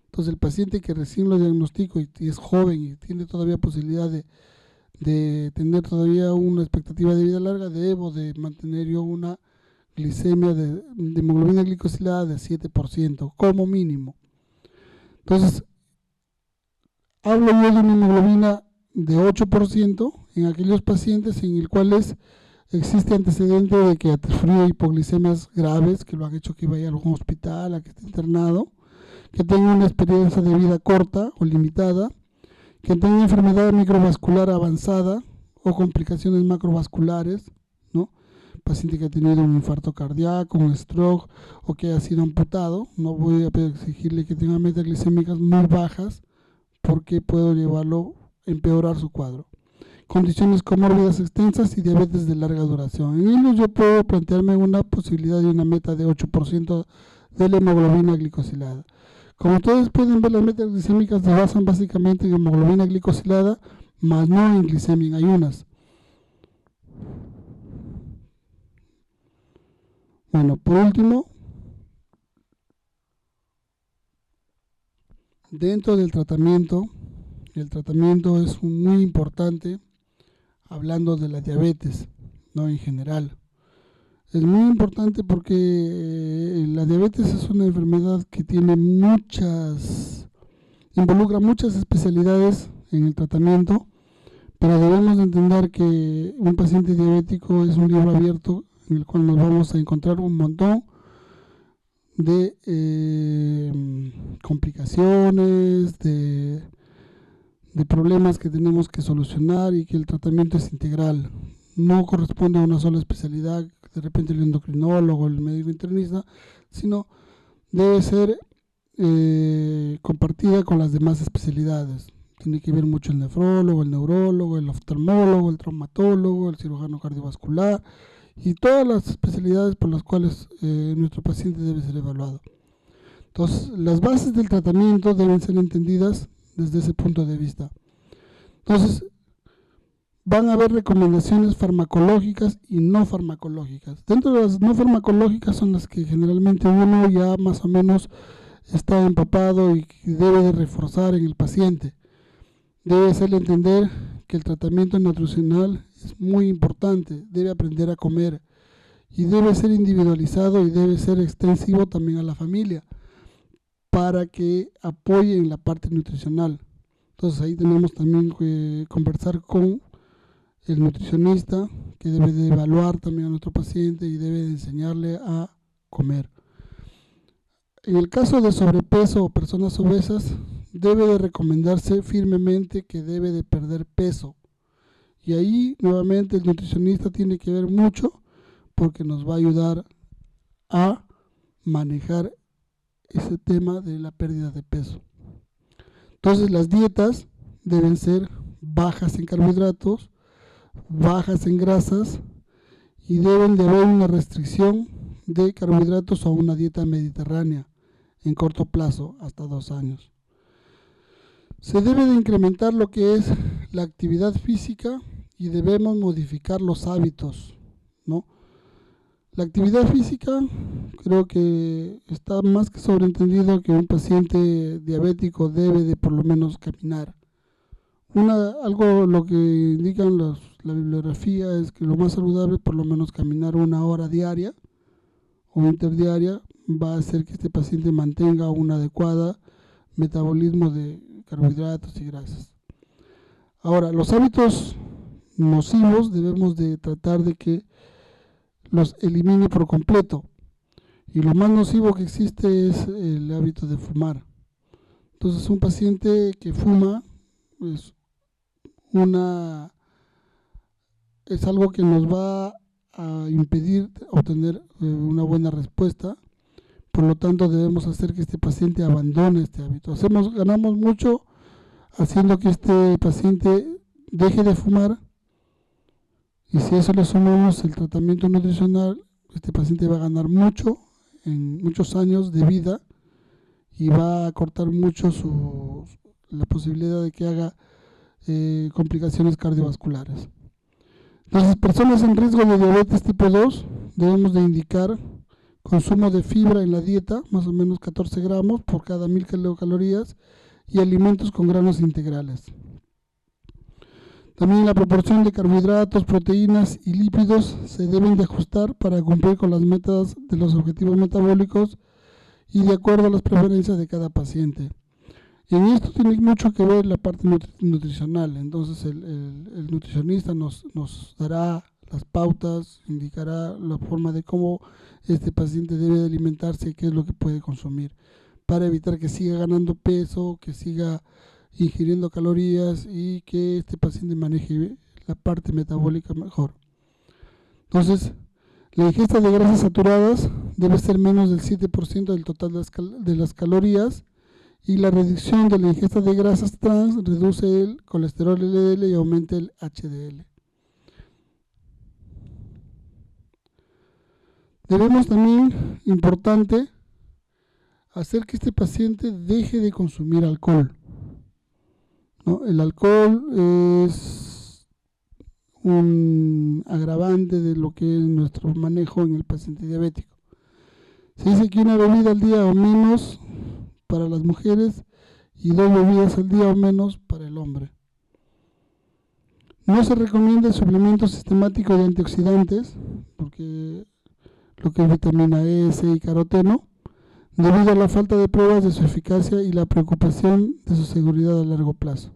[SPEAKER 1] Entonces el paciente que recién lo diagnostico y es joven y tiene todavía posibilidad de tener todavía una expectativa de vida larga, debo de mantener yo una glicemia de hemoglobina glicosilada de 7% como mínimo. Entonces hablo yo de una hemoglobina de 8% en aquellos pacientes en los cuales existe antecedente de que ha sufrido hipoglicemias graves que lo han hecho que vaya a algún hospital, a que esté internado, que tenga una experiencia de vida corta o limitada, que tenga enfermedad microvascular avanzada o complicaciones macrovasculares, ¿no? Paciente que ha tenido un infarto cardíaco, un stroke o que ha sido amputado, no voy a exigirle que tenga metas glicémicas muy bajas porque puedo llevarlo a empeorar su cuadro. Condiciones comórbidas extensas y diabetes de larga duración. En ellos yo puedo plantearme una posibilidad de una meta de 8% de la hemoglobina glicosilada. Como ustedes pueden ver, las metas glicémicas se basan básicamente en hemoglobina glicosilada, más no en glicemia en ayunas. Bueno, por último, dentro del tratamiento, el tratamiento es muy importante, hablando de la diabetes, no en general. Es muy importante porque la diabetes es una enfermedad que tiene involucra muchas especialidades en el tratamiento, pero debemos de entender que un paciente diabético es un libro abierto en el cual nos vamos a encontrar un montón de complicaciones, de problemas que tenemos que solucionar y que el tratamiento es integral. No corresponde a una sola especialidad, de repente el endocrinólogo, el médico internista, sino debe ser compartida con las demás especialidades. Tiene que ver mucho el nefrólogo, el neurólogo, el oftalmólogo, el traumatólogo, el cirujano cardiovascular y todas las especialidades por las cuales nuestro paciente debe ser evaluado. Entonces, las bases del tratamiento deben ser entendidas desde ese punto de vista. Entonces, van a haber recomendaciones farmacológicas y no farmacológicas. Dentro de las no farmacológicas son las que generalmente uno ya más o menos está empapado y debe de reforzar en el paciente. Debe hacerle entender que el tratamiento nutricional es muy importante, debe aprender a comer y debe ser individualizado y debe ser extensivo también a la familia para que apoye en la parte nutricional. Entonces ahí tenemos también que conversar con el nutricionista, que debe de evaluar también a nuestro paciente y debe de enseñarle a comer. En el caso de sobrepeso o personas obesas, debe de recomendarse firmemente que debe de perder peso. Y ahí nuevamente el nutricionista tiene que ver mucho porque nos va a ayudar a manejar ese tema de la pérdida de peso. Entonces las dietas deben ser bajas en carbohidratos, bajas en grasas y deben de haber una restricción de carbohidratos a una dieta mediterránea en corto plazo, hasta 2 años. Se debe de incrementar lo que es la actividad física y debemos modificar los hábitos, ¿no? La actividad física creo que está más que sobreentendido que un paciente diabético debe de por lo menos caminar. Algo lo que indican la bibliografía es que lo más saludable, por lo menos caminar 1 hora diaria o interdiaria, va a hacer que este paciente mantenga un adecuado metabolismo de carbohidratos y grasas. Ahora, los hábitos nocivos debemos de tratar de que los elimine por completo. Y lo más nocivo que existe es el hábito de fumar. Entonces, un paciente que fuma es algo que nos va a impedir obtener una buena respuesta. Por lo tanto, debemos hacer que este paciente abandone este hábito. Ganamos mucho haciendo que este paciente deje de fumar, y si a eso le sumamos el tratamiento nutricional, este paciente va a ganar mucho en muchos años de vida y va a cortar mucho la posibilidad de que haga complicaciones cardiovasculares. Entonces, personas en riesgo de diabetes tipo 2 debemos de indicar consumo de fibra en la dieta, más o menos 14 gramos por cada 1000 kilocalorías, y alimentos con granos integrales. También la proporción de carbohidratos, proteínas y lípidos se deben de ajustar para cumplir con las metas de los objetivos metabólicos y de acuerdo a las preferencias de cada paciente. Y en esto tiene mucho que ver la parte nutricional. Entonces el nutricionista nos dará las pautas, indicará la forma de cómo este paciente debe de alimentarse y qué es lo que puede consumir, para evitar que siga ganando peso, que siga ingiriendo calorías y que este paciente maneje la parte metabólica mejor. Entonces, la ingesta de grasas saturadas debe ser menos del 7% del total de las calorías, y la reducción de la ingesta de grasas trans reduce el colesterol LDL y aumenta el HDL. Debemos también, importante, hacer que este paciente deje de consumir alcohol, ¿no? El alcohol es un agravante de lo que es nuestro manejo en el paciente diabético. Se dice que una bebida al día o menos para las mujeres y 2 bebidas al día o menos para el hombre. No se recomienda el suplemento sistemático de antioxidantes, porque lo que es vitamina E, C y caroteno, debido a la falta de pruebas de su eficacia y la preocupación de su seguridad a largo plazo.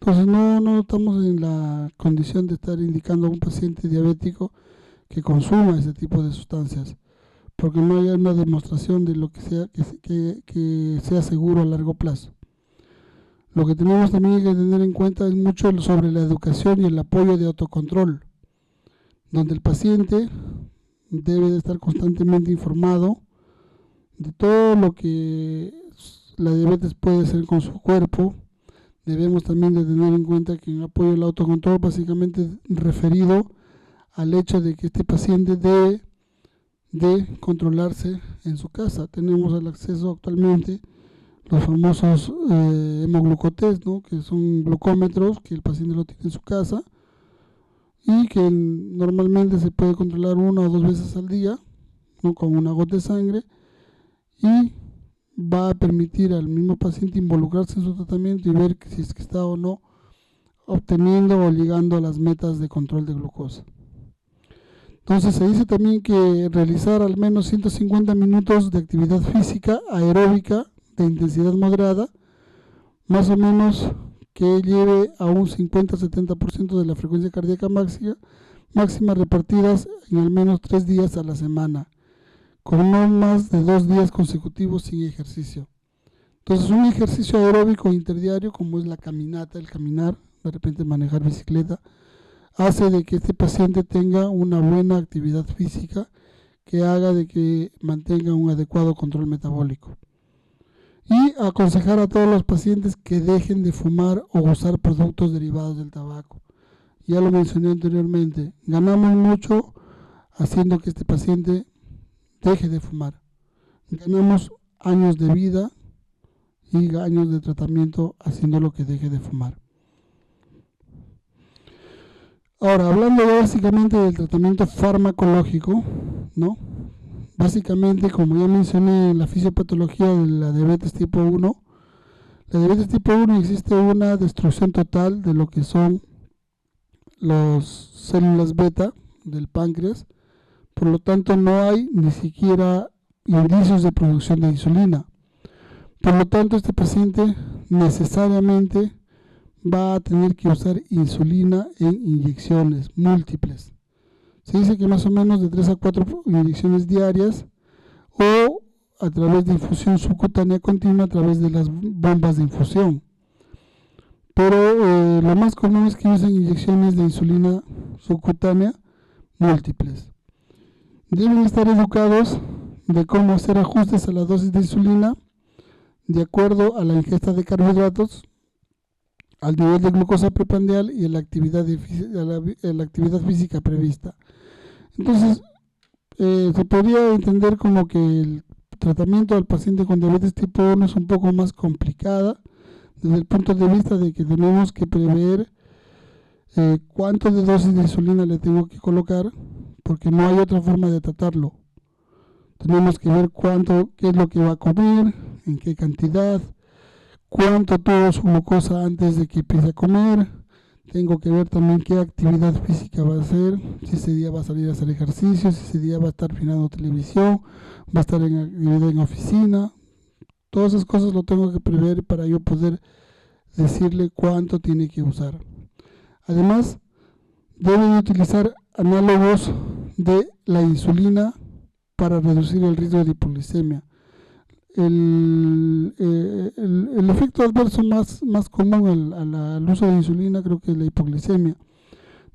[SPEAKER 1] Entonces no estamos en la condición de estar indicando a un paciente diabético que consuma ese tipo de sustancias, porque no hay una demostración de lo que sea seguro a largo plazo. Lo que tenemos también que tener en cuenta es mucho sobre la educación y el apoyo de autocontrol, donde el paciente debe de estar constantemente informado de todo lo que la diabetes puede hacer con su cuerpo. Debemos también de tener en cuenta que el apoyo al autocontrol básicamente referido al hecho de que este paciente debe de controlarse en su casa. Tenemos el acceso actualmente los famosos hemoglucotest, ¿no? Que son glucómetros que el paciente lo tiene en su casa y que normalmente se puede controlar 1 o 2 veces al día, ¿no? Con una gota de sangre, y va a permitir al mismo paciente involucrarse en su tratamiento y ver si es que está o no obteniendo o llegando a las metas de control de glucosa. Entonces se dice también que realizar al menos 150 minutos de actividad física aeróbica de intensidad moderada, más o menos que lleve a un 50-70% de la frecuencia cardíaca máxima repartidas en al menos 3 días a la semana, con no más de 2 días consecutivos sin ejercicio. Entonces un ejercicio aeróbico interdiario, como es la caminata, el caminar, de repente manejar bicicleta, hace de que este paciente tenga una buena actividad física que haga de que mantenga un adecuado control metabólico. Y aconsejar a todos los pacientes que dejen de fumar o usar productos derivados del tabaco. Ya lo mencioné anteriormente, ganamos mucho haciendo que este paciente deje de fumar. Ganamos años de vida y años de tratamiento haciéndolo que deje de fumar. Ahora, hablando básicamente del tratamiento farmacológico, ¿no? Básicamente, como ya mencioné en la fisiopatología de la diabetes tipo 1, la diabetes tipo 1 existe una destrucción total de lo que son las células beta del páncreas, por lo tanto no hay ni siquiera indicios de producción de insulina. Por lo tanto, este paciente necesariamente va a tener que usar insulina en inyecciones múltiples. Se dice que más o menos de 3 a 4 inyecciones diarias o a través de infusión subcutánea continua a través de las bombas de infusión. Pero lo más común es que usen inyecciones de insulina subcutánea múltiples. Deben estar educados de cómo hacer ajustes a la dosis de insulina de acuerdo a la ingesta de carbohidratos, al nivel de glucosa preprandial y a la actividad física prevista. Entonces, se podría entender como que el tratamiento del paciente con diabetes tipo 1 es un poco más complicada desde el punto de vista de que tenemos que prever cuánto de dosis de insulina le tengo que colocar, porque no hay otra forma de tratarlo. Tenemos que ver qué es lo que va a comer, en qué cantidad, cuánto tuvo su glucosa antes de que empiece a comer. Tengo que ver también qué actividad física va a hacer, si ese día va a salir a hacer ejercicio, si ese día va a estar mirando televisión, va a estar en actividad en oficina. Todas esas cosas lo tengo que prever para yo poder decirle cuánto tiene que usar. Además, deben utilizar análogos de la insulina para reducir el riesgo de hipoglicemia. El efecto adverso más común al uso de insulina creo que es la hipoglicemia.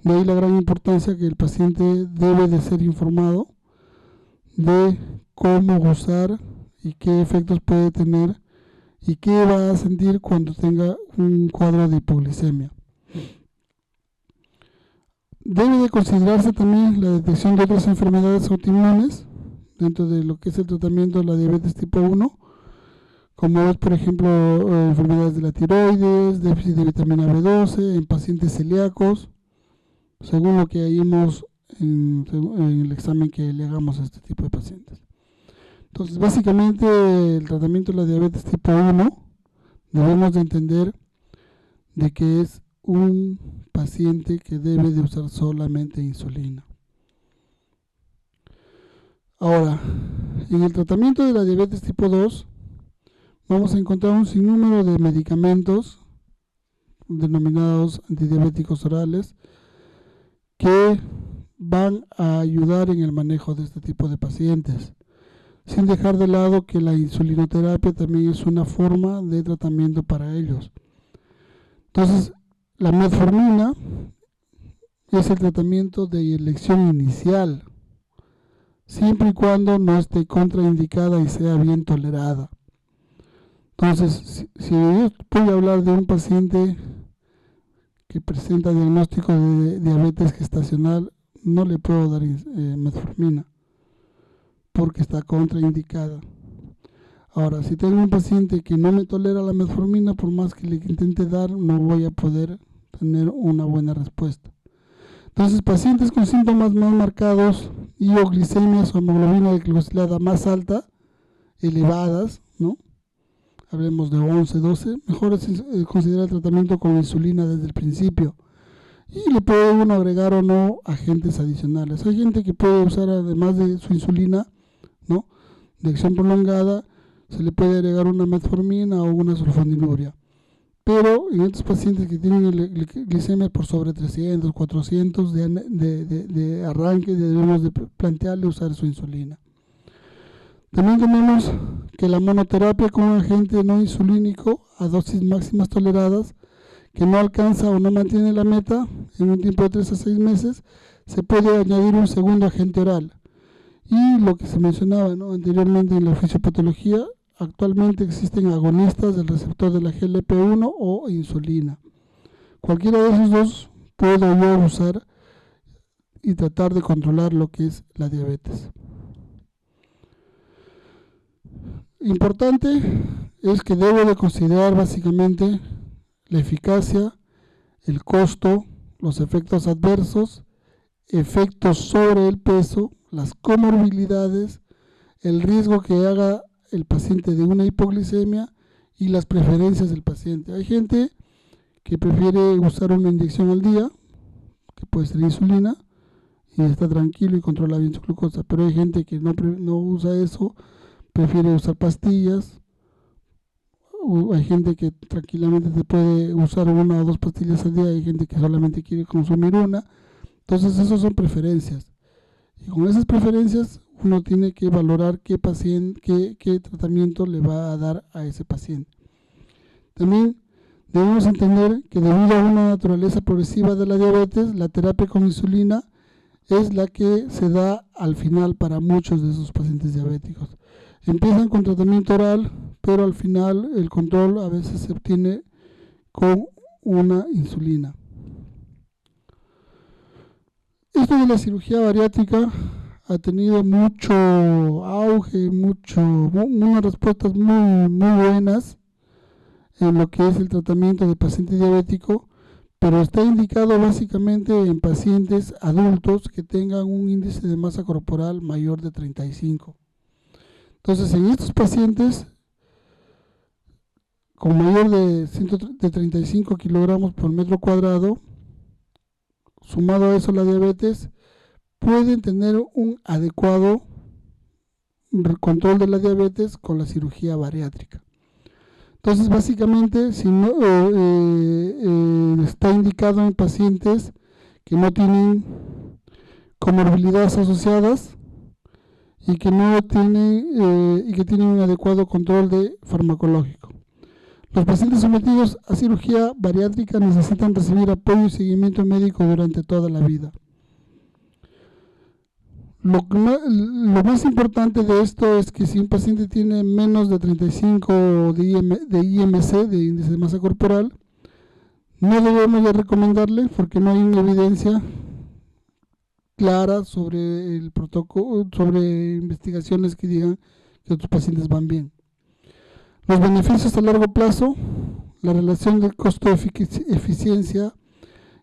[SPEAKER 1] De ahí la gran importancia que el paciente debe de ser informado de cómo usar y qué efectos puede tener y qué va a sentir cuando tenga un cuadro de hipoglicemia. Debe de considerarse también la detección de otras enfermedades autoinmunes dentro de lo que es el tratamiento de la diabetes tipo 1, como es por ejemplo enfermedades de la tiroides, déficit de vitamina B12 en pacientes celíacos, según lo que vimos en el examen que le hagamos a este tipo de pacientes. Entonces, básicamente el tratamiento de la diabetes tipo 1 debemos de entender de que es un paciente que debe de usar solamente insulina. Ahora, en el tratamiento de la diabetes tipo 2 vamos a encontrar un sinnúmero de medicamentos denominados antidiabéticos orales que van a ayudar en el manejo de este tipo de pacientes, sin dejar de lado que la insulinoterapia también es una forma de tratamiento para ellos. Entonces, la metformina es el tratamiento de elección inicial, siempre y cuando no esté contraindicada y sea bien tolerada. Entonces, si yo voy a hablar de un paciente que presenta diagnóstico de diabetes gestacional, no le puedo dar metformina porque está contraindicada. Ahora, si tengo un paciente que no me tolera la metformina, por más que le intente dar, no voy a poder tener una buena respuesta. Entonces, pacientes con síntomas más marcados, hipoglicemias o hemoglobina glicosilada más alta, elevadas, ¿no? Hablemos de 11, 12, mejor es considerar el tratamiento con insulina desde el principio. Y le puede uno agregar o no agentes adicionales. Hay gente que puede usar, además de su insulina, ¿no?, de acción prolongada, se le puede agregar una metformina o una sulfonilurea. Pero en estos pacientes que tienen glicemia por sobre 300, 400 de arranque, debemos de plantearle usar su insulina. También tenemos que la monoterapia con un agente no insulínico a dosis máximas toleradas que no alcanza o no mantiene la meta en un tiempo de 3 a 6 meses, se puede añadir un segundo agente oral. Y lo que se mencionaba, ¿no?, anteriormente en la fisiopatología, actualmente existen agonistas del receptor de la GLP-1 o insulina. Cualquiera de esos dos puedo yo usar y tratar de controlar lo que es la diabetes. Importante es que debo de considerar básicamente la eficacia, el costo, los efectos adversos, efectos sobre el peso, las comorbilidades, el riesgo que haga el paciente de una hipoglicemia y las preferencias del paciente. Hay gente que prefiere usar una inyección al día, que puede ser insulina, y está tranquilo y controla bien su glucosa. Pero hay gente que no usa eso, prefiere usar pastillas. Hay gente que tranquilamente te puede usar 1 o 2 pastillas al día, hay gente que solamente quiere consumir una. Entonces esas son preferencias, y con esas preferencias uno tiene que valorar qué tratamiento le va a dar a ese paciente. También debemos entender que debido a una naturaleza progresiva de la diabetes, la terapia con insulina es la que se da al final para muchos de esos pacientes diabéticos. Empiezan con tratamiento oral, pero al final el control a veces se obtiene con una insulina. Esto de la cirugía bariátrica ha tenido mucho auge, unas respuestas muy buenas en lo que es el tratamiento de paciente diabético, pero está indicado básicamente en pacientes adultos que tengan un índice de masa corporal mayor de 35. Entonces, en estos pacientes con mayor de 35 kilogramos por metro cuadrado, sumado a eso la diabetes, pueden tener un adecuado control de la diabetes con la cirugía bariátrica. Entonces, básicamente, si no está indicado en pacientes que no tienen comorbilidades asociadas y que tienen un adecuado control farmacológico. Los pacientes sometidos a cirugía bariátrica necesitan recibir apoyo y seguimiento médico durante toda la vida. Lo más importante de esto es que si un paciente tiene menos de 35 de IMC, de índice de masa corporal, no debemos de recomendarle porque no hay una evidencia clara sobre el protocolo, sobre investigaciones que digan que otros pacientes van bien. Los beneficios a largo plazo, la relación de costo-eficiencia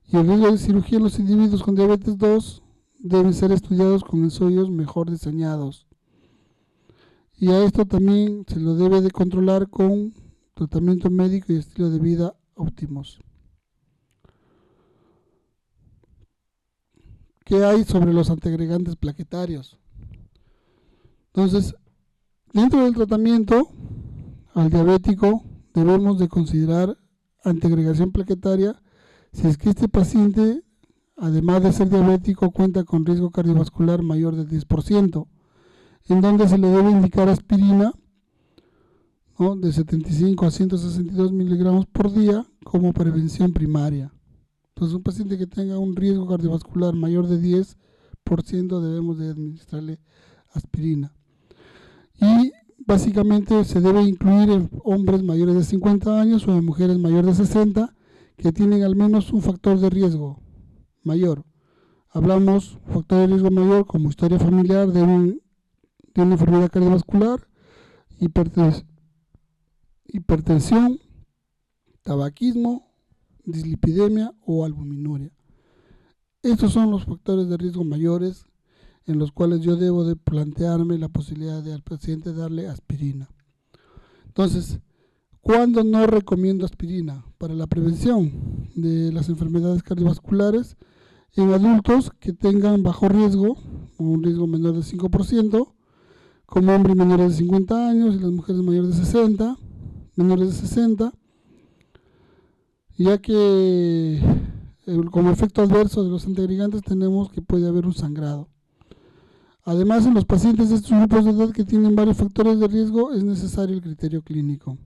[SPEAKER 1] y el riesgo de cirugía en los individuos con diabetes 2 deben ser estudiados con ensayos mejor diseñados. Y a esto también se lo debe de controlar con tratamiento médico y estilo de vida óptimos. ¿Qué hay sobre los antiagregantes plaquetarios? Entonces, dentro del tratamiento al diabético debemos de considerar antiagregación plaquetaria si es que este paciente, además de ser diabético, cuenta con riesgo cardiovascular mayor del 10%, en donde se le debe indicar aspirina, ¿no?, de 75 a 162 miligramos por día como prevención primaria. Entonces, un paciente que tenga un riesgo cardiovascular mayor de 10% debemos de administrarle aspirina. Y básicamente se debe incluir en hombres mayores de 50 años o en mujeres mayores de 60 que tienen al menos un factor de riesgo mayor. Hablamos factor de riesgo mayor como historia familiar de una enfermedad cardiovascular, hipertensión, tabaquismo, dislipidemia o albuminuria. Estos son los factores de riesgo mayores en los cuales yo debo de plantearme la posibilidad de al paciente darle aspirina. Entonces, ¿cuándo no recomiendo aspirina? Para la prevención de las enfermedades cardiovasculares en adultos que tengan bajo riesgo, o un riesgo menor del 5%, como hombres menores de 50 años y las mujeres menores de 60, ya que como efecto adverso de los antiagregantes tenemos que puede haber un sangrado. Además, en los pacientes de estos grupos de edad que tienen varios factores de riesgo es necesario el criterio clínico.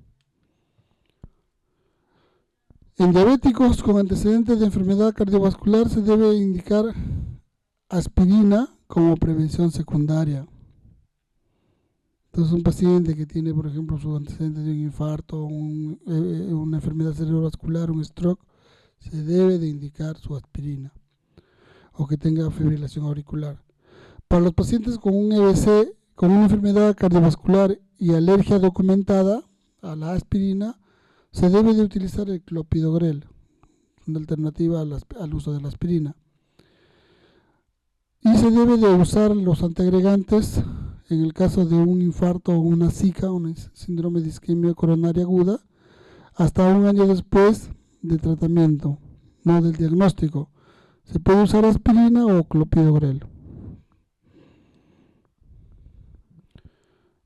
[SPEAKER 1] En diabéticos con antecedentes de enfermedad cardiovascular se debe indicar aspirina como prevención secundaria. Entonces, un paciente que tiene, por ejemplo, su antecedente de un infarto, una enfermedad cerebrovascular, un stroke, se debe de indicar su aspirina, o que tenga fibrilación auricular. Para los pacientes con un EBC, con una enfermedad cardiovascular y alergia documentada a la aspirina, se debe de utilizar el clopidogrel, una alternativa al uso de la aspirina. Y se debe de usar los antiagregantes en el caso de un infarto o una SICA, un síndrome de isquemia coronaria aguda, hasta un año después del tratamiento, no del diagnóstico. Se puede usar aspirina o clopidogrel.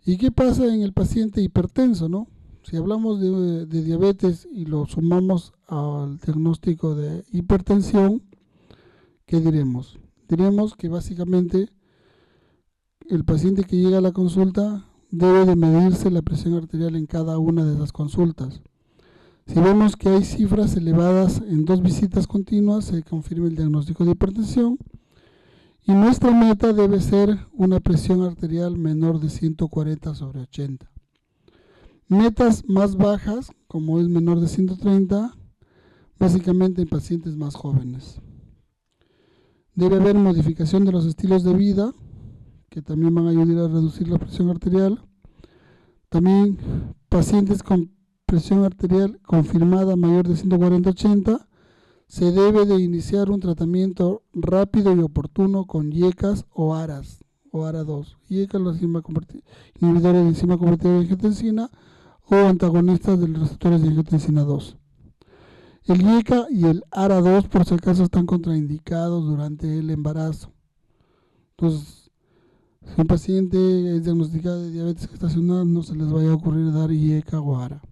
[SPEAKER 1] ¿Y qué pasa en el paciente hipertenso, no? Si hablamos de diabetes y lo sumamos al diagnóstico de hipertensión, ¿qué diremos? Diremos que básicamente el paciente que llega a la consulta debe de medirse la presión arterial en cada una de las consultas. Si vemos que hay cifras elevadas en 2 visitas continuas, se confirma el diagnóstico de hipertensión. Y nuestra meta debe ser una presión arterial menor de 140/80. Metas más bajas, como es menor de 130, básicamente en pacientes más jóvenes. Debe haber modificación de los estilos de vida, que también van a ayudar a reducir la presión arterial. También pacientes con presión arterial confirmada mayor de 140/80, se debe de iniciar un tratamiento rápido y oportuno con IECAS o ARAS, o ARA2. IECAS, los inhibidores de enzima convertidora de angiotensina o antagonistas de los receptores de angiotensina 2. El IECA y el ARA2, por si acaso, están contraindicados durante el embarazo. Entonces, si un paciente es diagnosticado de diabetes gestacional, no se les vaya a ocurrir dar IECA o ARA.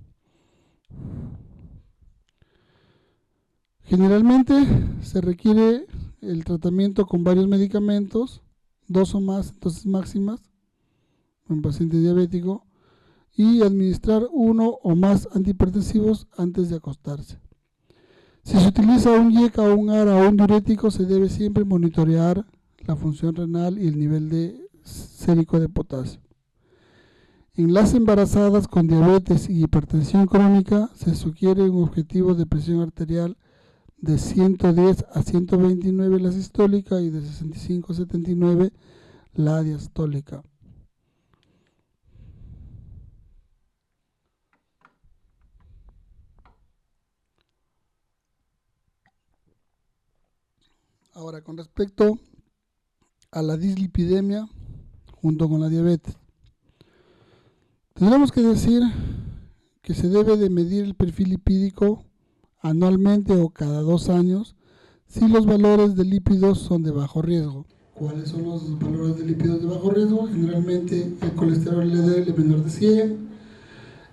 [SPEAKER 1] Generalmente se requiere el tratamiento con varios medicamentos, 2 o más dosis máximas en paciente diabético, y administrar 1 o más antihipertensivos antes de acostarse. Si se utiliza un IECA o un ARA o un diurético, se debe siempre monitorear la función renal y el nivel de sérico de potasio. En las embarazadas con diabetes y hipertensión crónica se sugiere un objetivo de presión arterial de 110 a 129 la sistólica y de 65 a 79 la diastólica. Ahora, con respecto a la dislipidemia junto con la diabetes, tendremos que decir que se debe de medir el perfil lipídico anualmente o cada 2 años si los valores de lípidos son de bajo riesgo. ¿Cuáles son los valores de lípidos de bajo riesgo? Generalmente el colesterol LDL menor de 100,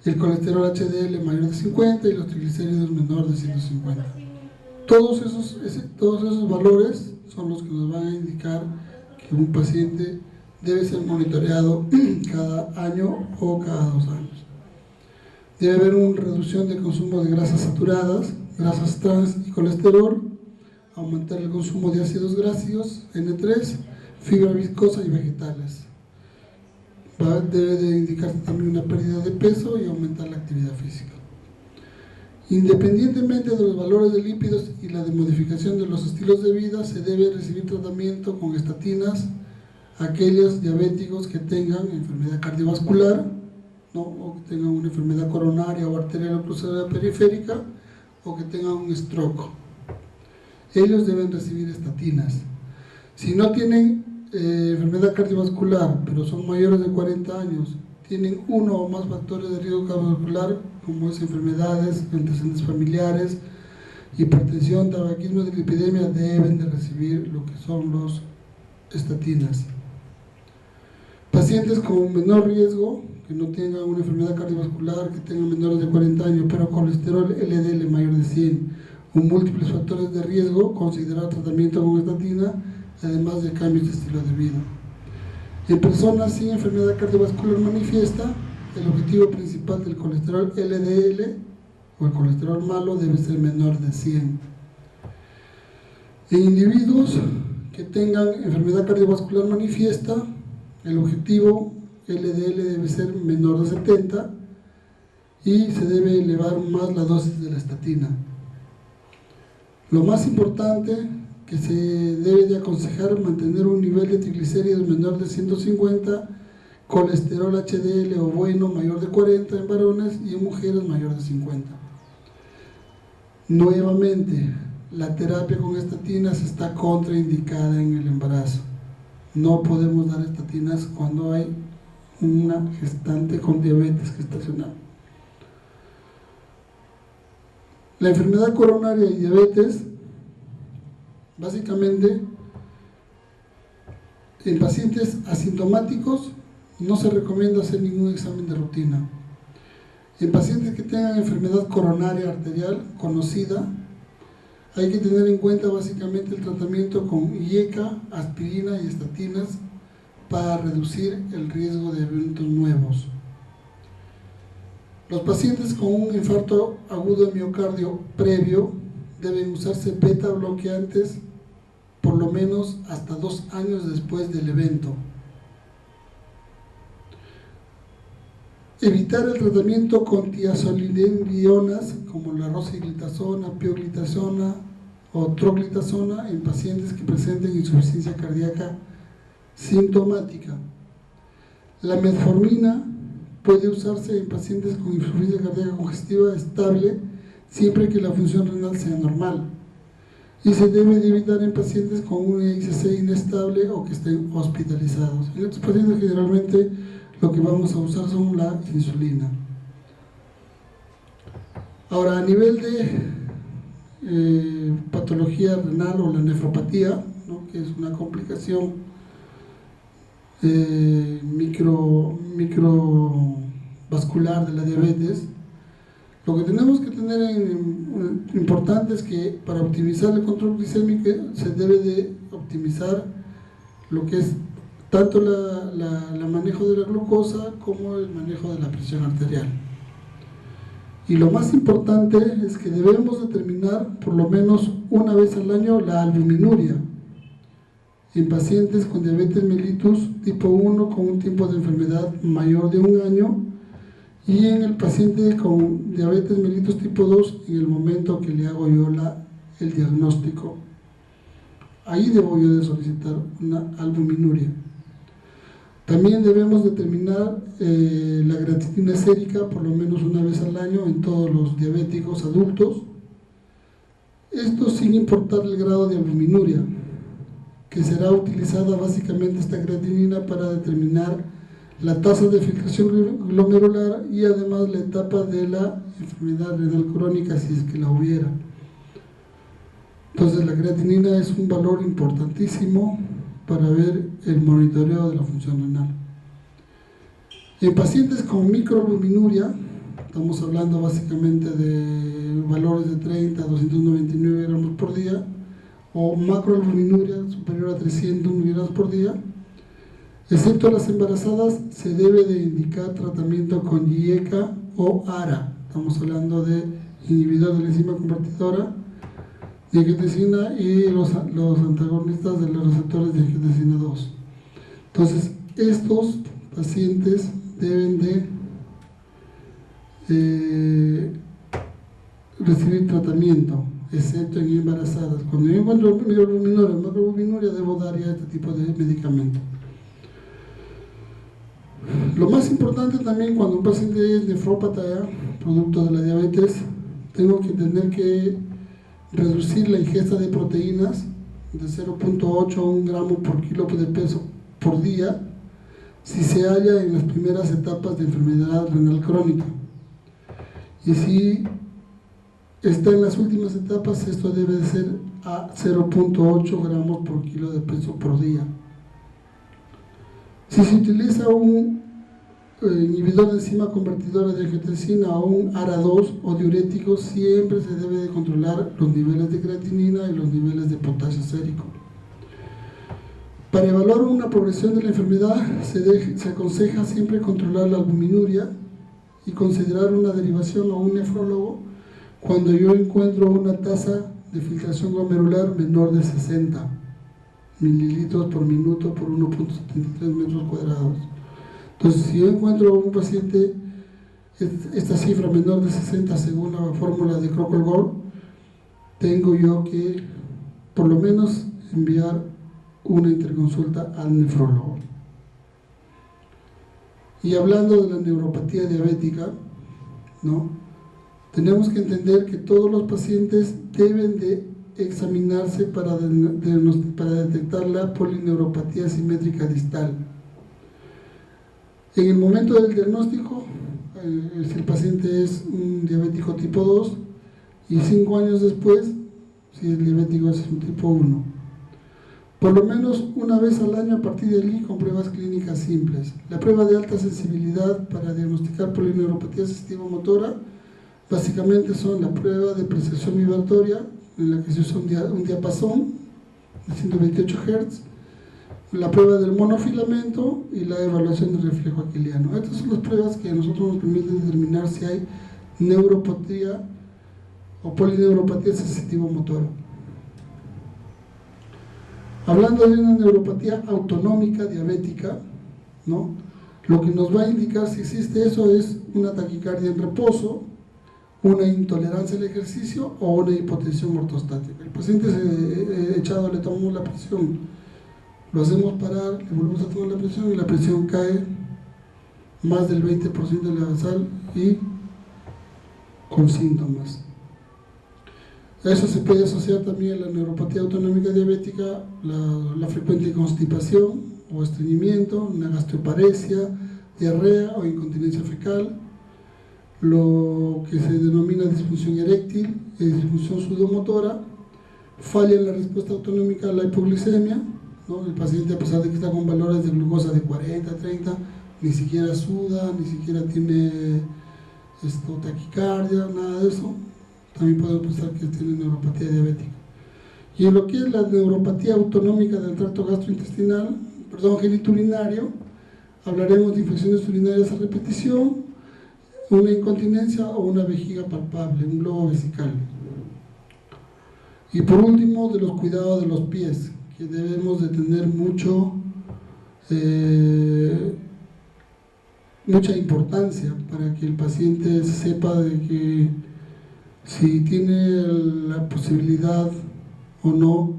[SPEAKER 1] el colesterol HDL mayor de 50 y los triglicéridos menor de 150. Todos esos valores son los que nos van a indicar que un paciente debe ser monitoreado cada año o cada 2 años. Debe haber una reducción de consumo de grasas saturadas, grasas trans y colesterol, aumentar el consumo de ácidos grasos, N3, fibra viscosa y vegetales. Debe de indicar también una pérdida de peso y aumentar la actividad física. Independientemente de los valores de lípidos y la modificación de los estilos de vida, se debe recibir tratamiento con estatinas a aquellos diabéticos que tengan enfermedad cardiovascular, ¿no? O que tengan una enfermedad coronaria o arterial oclusiva periférica, o que tengan un stroke. Ellos deben recibir estatinas. Si no tienen enfermedad cardiovascular, pero son mayores de 40 años, tienen 1 o más factores de riesgo cardiovascular, como es enfermedades, antecedentes familiares, hipertensión, tabaquismo, dislipidemia, deben de recibir lo que son los estatinas. Pacientes con menor riesgo, que no tengan una enfermedad cardiovascular, que tengan menores de 40 años, pero colesterol LDL mayor de 100 o múltiples factores de riesgo, considerar tratamiento con estatina, además de cambios de estilo de vida. En personas sin enfermedad cardiovascular manifiesta, el objetivo principal del colesterol LDL o el colesterol malo debe ser menor de 100. En individuos que tengan enfermedad cardiovascular manifiesta, el objetivo LDL debe ser menor de 70 y se debe elevar más la dosis de la estatina. Lo más importante que se debe de aconsejar mantener un nivel de triglicéridos menor de 150, colesterol HDL o bueno mayor de 40 en varones y en mujeres mayor de 50. Nuevamente, la terapia con estatinas está contraindicada en el embarazo. No podemos dar estatinas cuando hay una gestante con diabetes gestacional. La enfermedad coronaria y diabetes Básicamente, en pacientes asintomáticos no se recomienda hacer ningún examen de rutina. En pacientes que tengan enfermedad coronaria arterial conocida, hay que tener en cuenta básicamente el tratamiento con IECA, aspirina y estatinas para reducir el riesgo de eventos nuevos. Los pacientes con un infarto agudo de miocardio previo deben usarse beta bloqueantes por lo menos hasta 2 años después del evento. Evitar el tratamiento con tiazolidendionas como la rosiglitazona, pioglitazona o troglitazona en pacientes que presenten insuficiencia cardíaca sintomática. La metformina puede usarse en pacientes con insuficiencia cardíaca congestiva estable siempre que la función renal sea normal, y se debe de evitar en pacientes con un ICC inestable o que estén hospitalizados. En estos pacientes generalmente lo que vamos a usar son la insulina. Ahora, a nivel de patología renal o la nefropatía, ¿no?, que es una complicación microvascular de la diabetes, lo que tenemos que tener importante es que para optimizar el control glicémico se debe de optimizar lo que es tanto el manejo de la glucosa como el manejo de la presión arterial. Y lo más importante es que debemos determinar por lo menos una vez al año la albuminuria en pacientes con diabetes mellitus tipo 1 con un tiempo de enfermedad mayor de 1 año, y en el paciente con diabetes mellitus tipo 2 en el momento que le hago yo el diagnóstico. Ahí debo yo de solicitar una albuminuria. También debemos determinar la creatinina sérica por lo menos una vez al año en todos los diabéticos adultos. Esto sin importar el grado de albuminuria, que será utilizada básicamente esta creatinina para determinar la tasa de filtración glomerular y además la etapa de la enfermedad renal crónica si es que la hubiera. Entonces la creatinina es un valor importantísimo para ver el monitoreo de la función renal. En pacientes con microalbuminuria, estamos hablando básicamente de valores de 30 a 299 gramos por día, o macroalbuminuria superior a 300 miligramos por día, excepto las embarazadas, se debe de indicar tratamiento con IECA o ARA. Estamos hablando de inhibidor de la enzima convertidora de angiotensina y los antagonistas de los receptores de angiotensina 2. Entonces, estos pacientes deben de recibir tratamiento, excepto en embarazadas. Cuando yo encuentro macroalbuminuria, debo dar ya este tipo de medicamento. Lo más importante también cuando un paciente es nefrópata, producto de la diabetes, tengo que entender que reducir la ingesta de proteínas de 0.8 a 1 gramo por kilo de peso por día si se halla en las primeras etapas de enfermedad renal crónica, y si está en las últimas etapas, esto debe de ser a 0.8 gramos por kilo de peso por día. Si se utiliza un inhibidor de enzima convertidora de angiotensina o un ARA2 o diurético, siempre se debe de controlar los niveles de creatinina y los niveles de potasio sérico. Para evaluar una progresión de la enfermedad se aconseja siempre controlar la albuminuria y considerar una derivación a un nefrólogo cuando yo encuentro una tasa de filtración glomerular menor de 60 mililitros por minuto por 1.73 metros cuadrados. Entonces, si yo encuentro un paciente, esta cifra menor de 60 según la fórmula de Kroll, tengo yo que por lo menos enviar una interconsulta al nefrólogo. Y hablando de la neuropatía diabética, ¿no?, tenemos que entender que todos los pacientes deben de examinarse para detectar la polineuropatía simétrica distal. En el momento del diagnóstico, si el paciente es un diabético tipo 2, y 5 años después si el diabético es un tipo 1. Por lo menos una vez al año a partir de allí con pruebas clínicas simples. La prueba de alta sensibilidad para diagnosticar polineuropatía sensitiva-motora básicamente son la prueba de percepción vibratoria, en la que se usa un diapasón de 128 Hz, la prueba del monofilamento y la evaluación del reflejo aquiliano. Estas son las pruebas que a nosotros nos permiten determinar si hay neuropatía o polineuropatía sensitivo-motora. Hablando de una neuropatía autonómica diabética, ¿no?, lo que nos va a indicar si existe eso es una taquicardia en reposo, una intolerancia al ejercicio o una hipotensión ortostática. El paciente echado, le tomamos la presión, lo hacemos parar, le volvemos a tomar la presión y la presión cae más del 20% de la basal y con síntomas. Eso se puede asociar también a la neuropatía autonómica diabética, la frecuente constipación o estreñimiento, una gastroparesia, diarrea o incontinencia fecal, lo que se denomina disfunción eréctil, disfunción sudomotora, falla en la respuesta autonómica a la hipoglicemia, ¿no? El paciente, a pesar de que está con valores de glucosa de 40, 30, ni siquiera suda, ni siquiera tiene taquicardia, nada de eso. También podemos pensar que tiene neuropatía diabética. Y en lo que es la neuropatía autonómica del tracto gastrointestinal, genitourinario, hablaremos de infecciones urinarias a repetición, una incontinencia o una vejiga palpable, un globo vesical. Y por último, de los cuidados de los pies, que debemos de tener mucha importancia para que el paciente sepa de que si tiene la posibilidad o no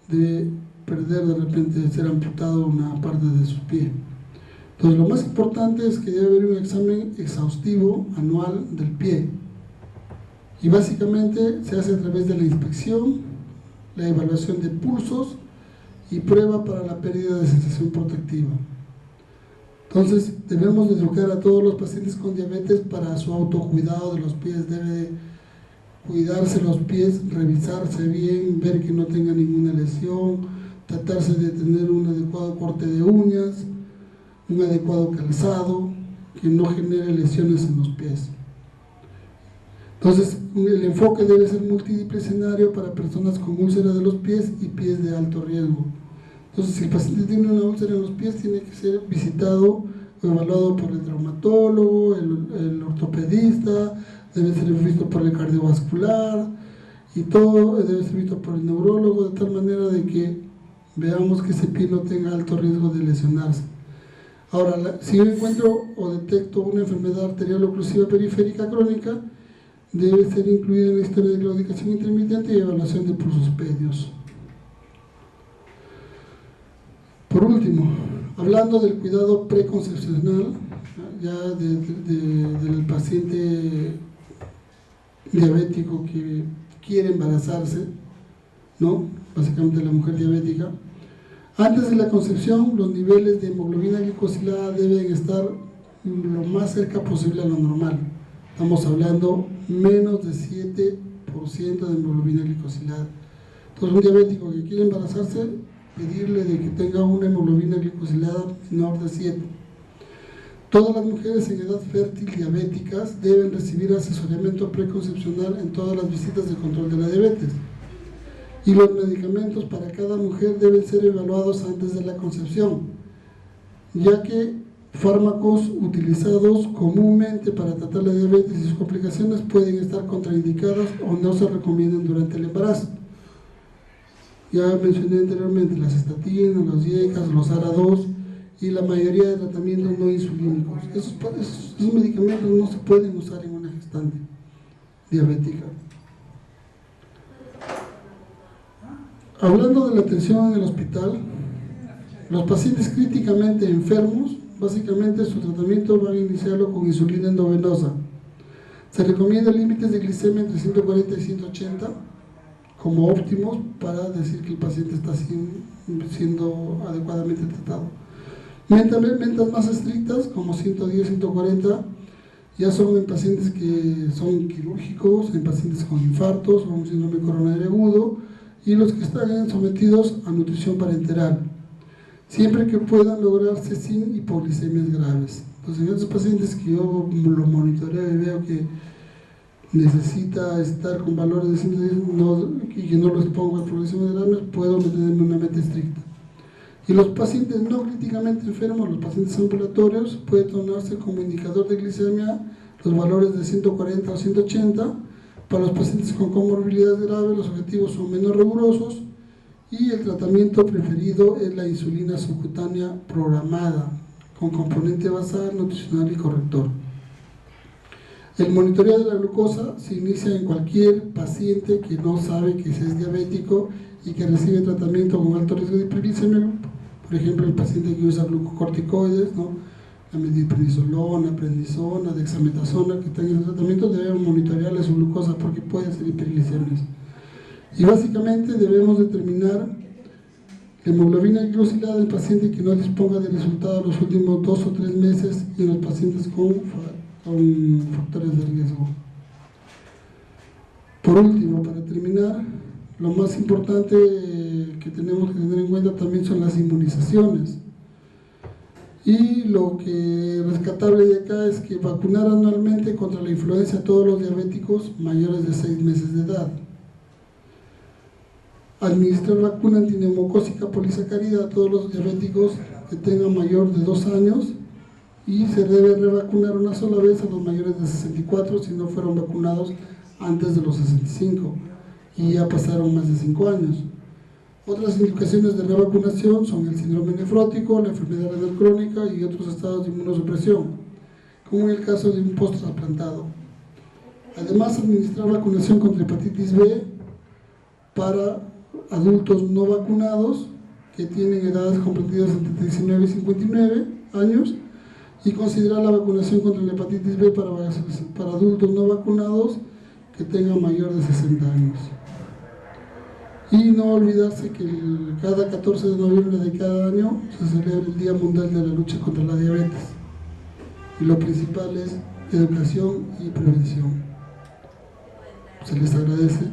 [SPEAKER 1] de perder de repente, de ser amputado una parte de su pie. Entonces lo más importante es que debe haber un examen exhaustivo anual del pie y básicamente se hace a través de la inspección, la evaluación de pulsos y prueba para la pérdida de sensación protectiva. Entonces debemos de educar a todos los pacientes con diabetes para su autocuidado de los pies. Debe cuidarse los pies, revisarse bien, ver que no tenga ninguna lesión, tratarse de tener un adecuado corte de uñas, un adecuado calzado, que no genere lesiones en los pies. Entonces, el enfoque debe ser multidisciplinario para personas con úlcera de los pies y pies de alto riesgo. Entonces, si el paciente tiene una úlcera en los pies, tiene que ser visitado o evaluado por el traumatólogo, el ortopedista, debe ser visto por el cardiovascular y todo debe ser visto por el neurólogo, de tal manera de que veamos que ese pie no tenga alto riesgo de lesionarse. Ahora, si yo encuentro o detecto una enfermedad arterial oclusiva periférica crónica, debe ser incluida en la historia de claudicación intermitente y evaluación de pulsos pedios. Por último, hablando del cuidado preconcepcional, ya del paciente diabético que quiere embarazarse, ¿no?, básicamente la mujer diabética, antes de la concepción los niveles de hemoglobina glicosilada deben estar lo más cerca posible a lo normal. Estamos hablando menos de 7% de hemoglobina glicosilada. Entonces un diabético que quiere embarazarse, pedirle de que tenga una hemoglobina glicosilada menor de 7. Todas las mujeres en edad fértil diabéticas deben recibir asesoramiento preconcepcional en todas las visitas de control de la diabetes. Y los medicamentos para cada mujer deben ser evaluados antes de la concepción, ya que fármacos utilizados comúnmente para tratar la diabetes y sus complicaciones pueden estar contraindicados o no se recomiendan durante el embarazo. Ya mencioné anteriormente las estatinas, los IECAS, los ARA2 y la mayoría de tratamientos no insulínicos. Esos medicamentos no se pueden usar en una gestante diabética. Hablando de la atención en el hospital, los pacientes críticamente enfermos, básicamente su tratamiento van a iniciarlo con insulina endovenosa. Se recomienda límites de glicemia entre 140 y 180 como óptimos para decir que el paciente está siendo adecuadamente tratado. Mentas más estrictas como 110, 140 Ya son en pacientes que son quirúrgicos, en pacientes con infartos o un síndrome coronario agudo, y los que están sometidos a nutrición parenteral, siempre que puedan lograrse sin hipoglicemias graves. Entonces, en estos pacientes que yo lo monitoreo y veo que necesita estar con valores de 110 y que no los pongo a hipoglicemias graves, puedo mantenerme una meta estricta. Y los pacientes no críticamente enfermos, los pacientes ambulatorios, puede tomarse como indicador de glicemia los valores de 140 o 180. Para los pacientes con comorbilidades graves, los objetivos son menos rigurosos y el tratamiento preferido es la insulina subcutánea programada, con componente basal, nutricional y corrector. El monitoreo de la glucosa se inicia en cualquier paciente que no sabe que es diabético y que recibe tratamiento con alto riesgo de hiperglicemia. Por ejemplo, el paciente que usa glucocorticoides, ¿no? La prednisolona, prednisona, dexametasona, que están en el tratamiento, debemos monitorearle su glucosa porque puede ser hiperglicemias. Y básicamente debemos determinar la hemoglobina glicosilada del paciente que no disponga de resultados los últimos 2 o 3 meses y en los pacientes con factores de riesgo. Por último, para terminar, lo más importante que tenemos que tener en cuenta también son las inmunizaciones. Y lo que rescatable de acá es que vacunar anualmente contra la influenza a todos los diabéticos mayores de 6 meses de edad. Administrar vacuna antineumocócica polisacárida a todos los diabéticos que tengan mayor de 2 años, y se debe revacunar una sola vez a los mayores de 64 si no fueron vacunados antes de los 65 y ya pasaron más de 5 años. Otras indicaciones de revacunación son el síndrome nefrótico, la enfermedad renal crónica y otros estados de inmunosupresión, como en el caso de un post-trasplantado. Además, administrar vacunación contra hepatitis B para adultos no vacunados que tienen edades comprendidas entre 19 y 59 años, y considerar la vacunación contra la hepatitis B para adultos no vacunados que tengan mayor de 60 años. Y no olvidarse que cada 14 de noviembre de cada año se celebra el Día Mundial de la Lucha contra la Diabetes. Y lo principal es educación y prevención. Se les agradece.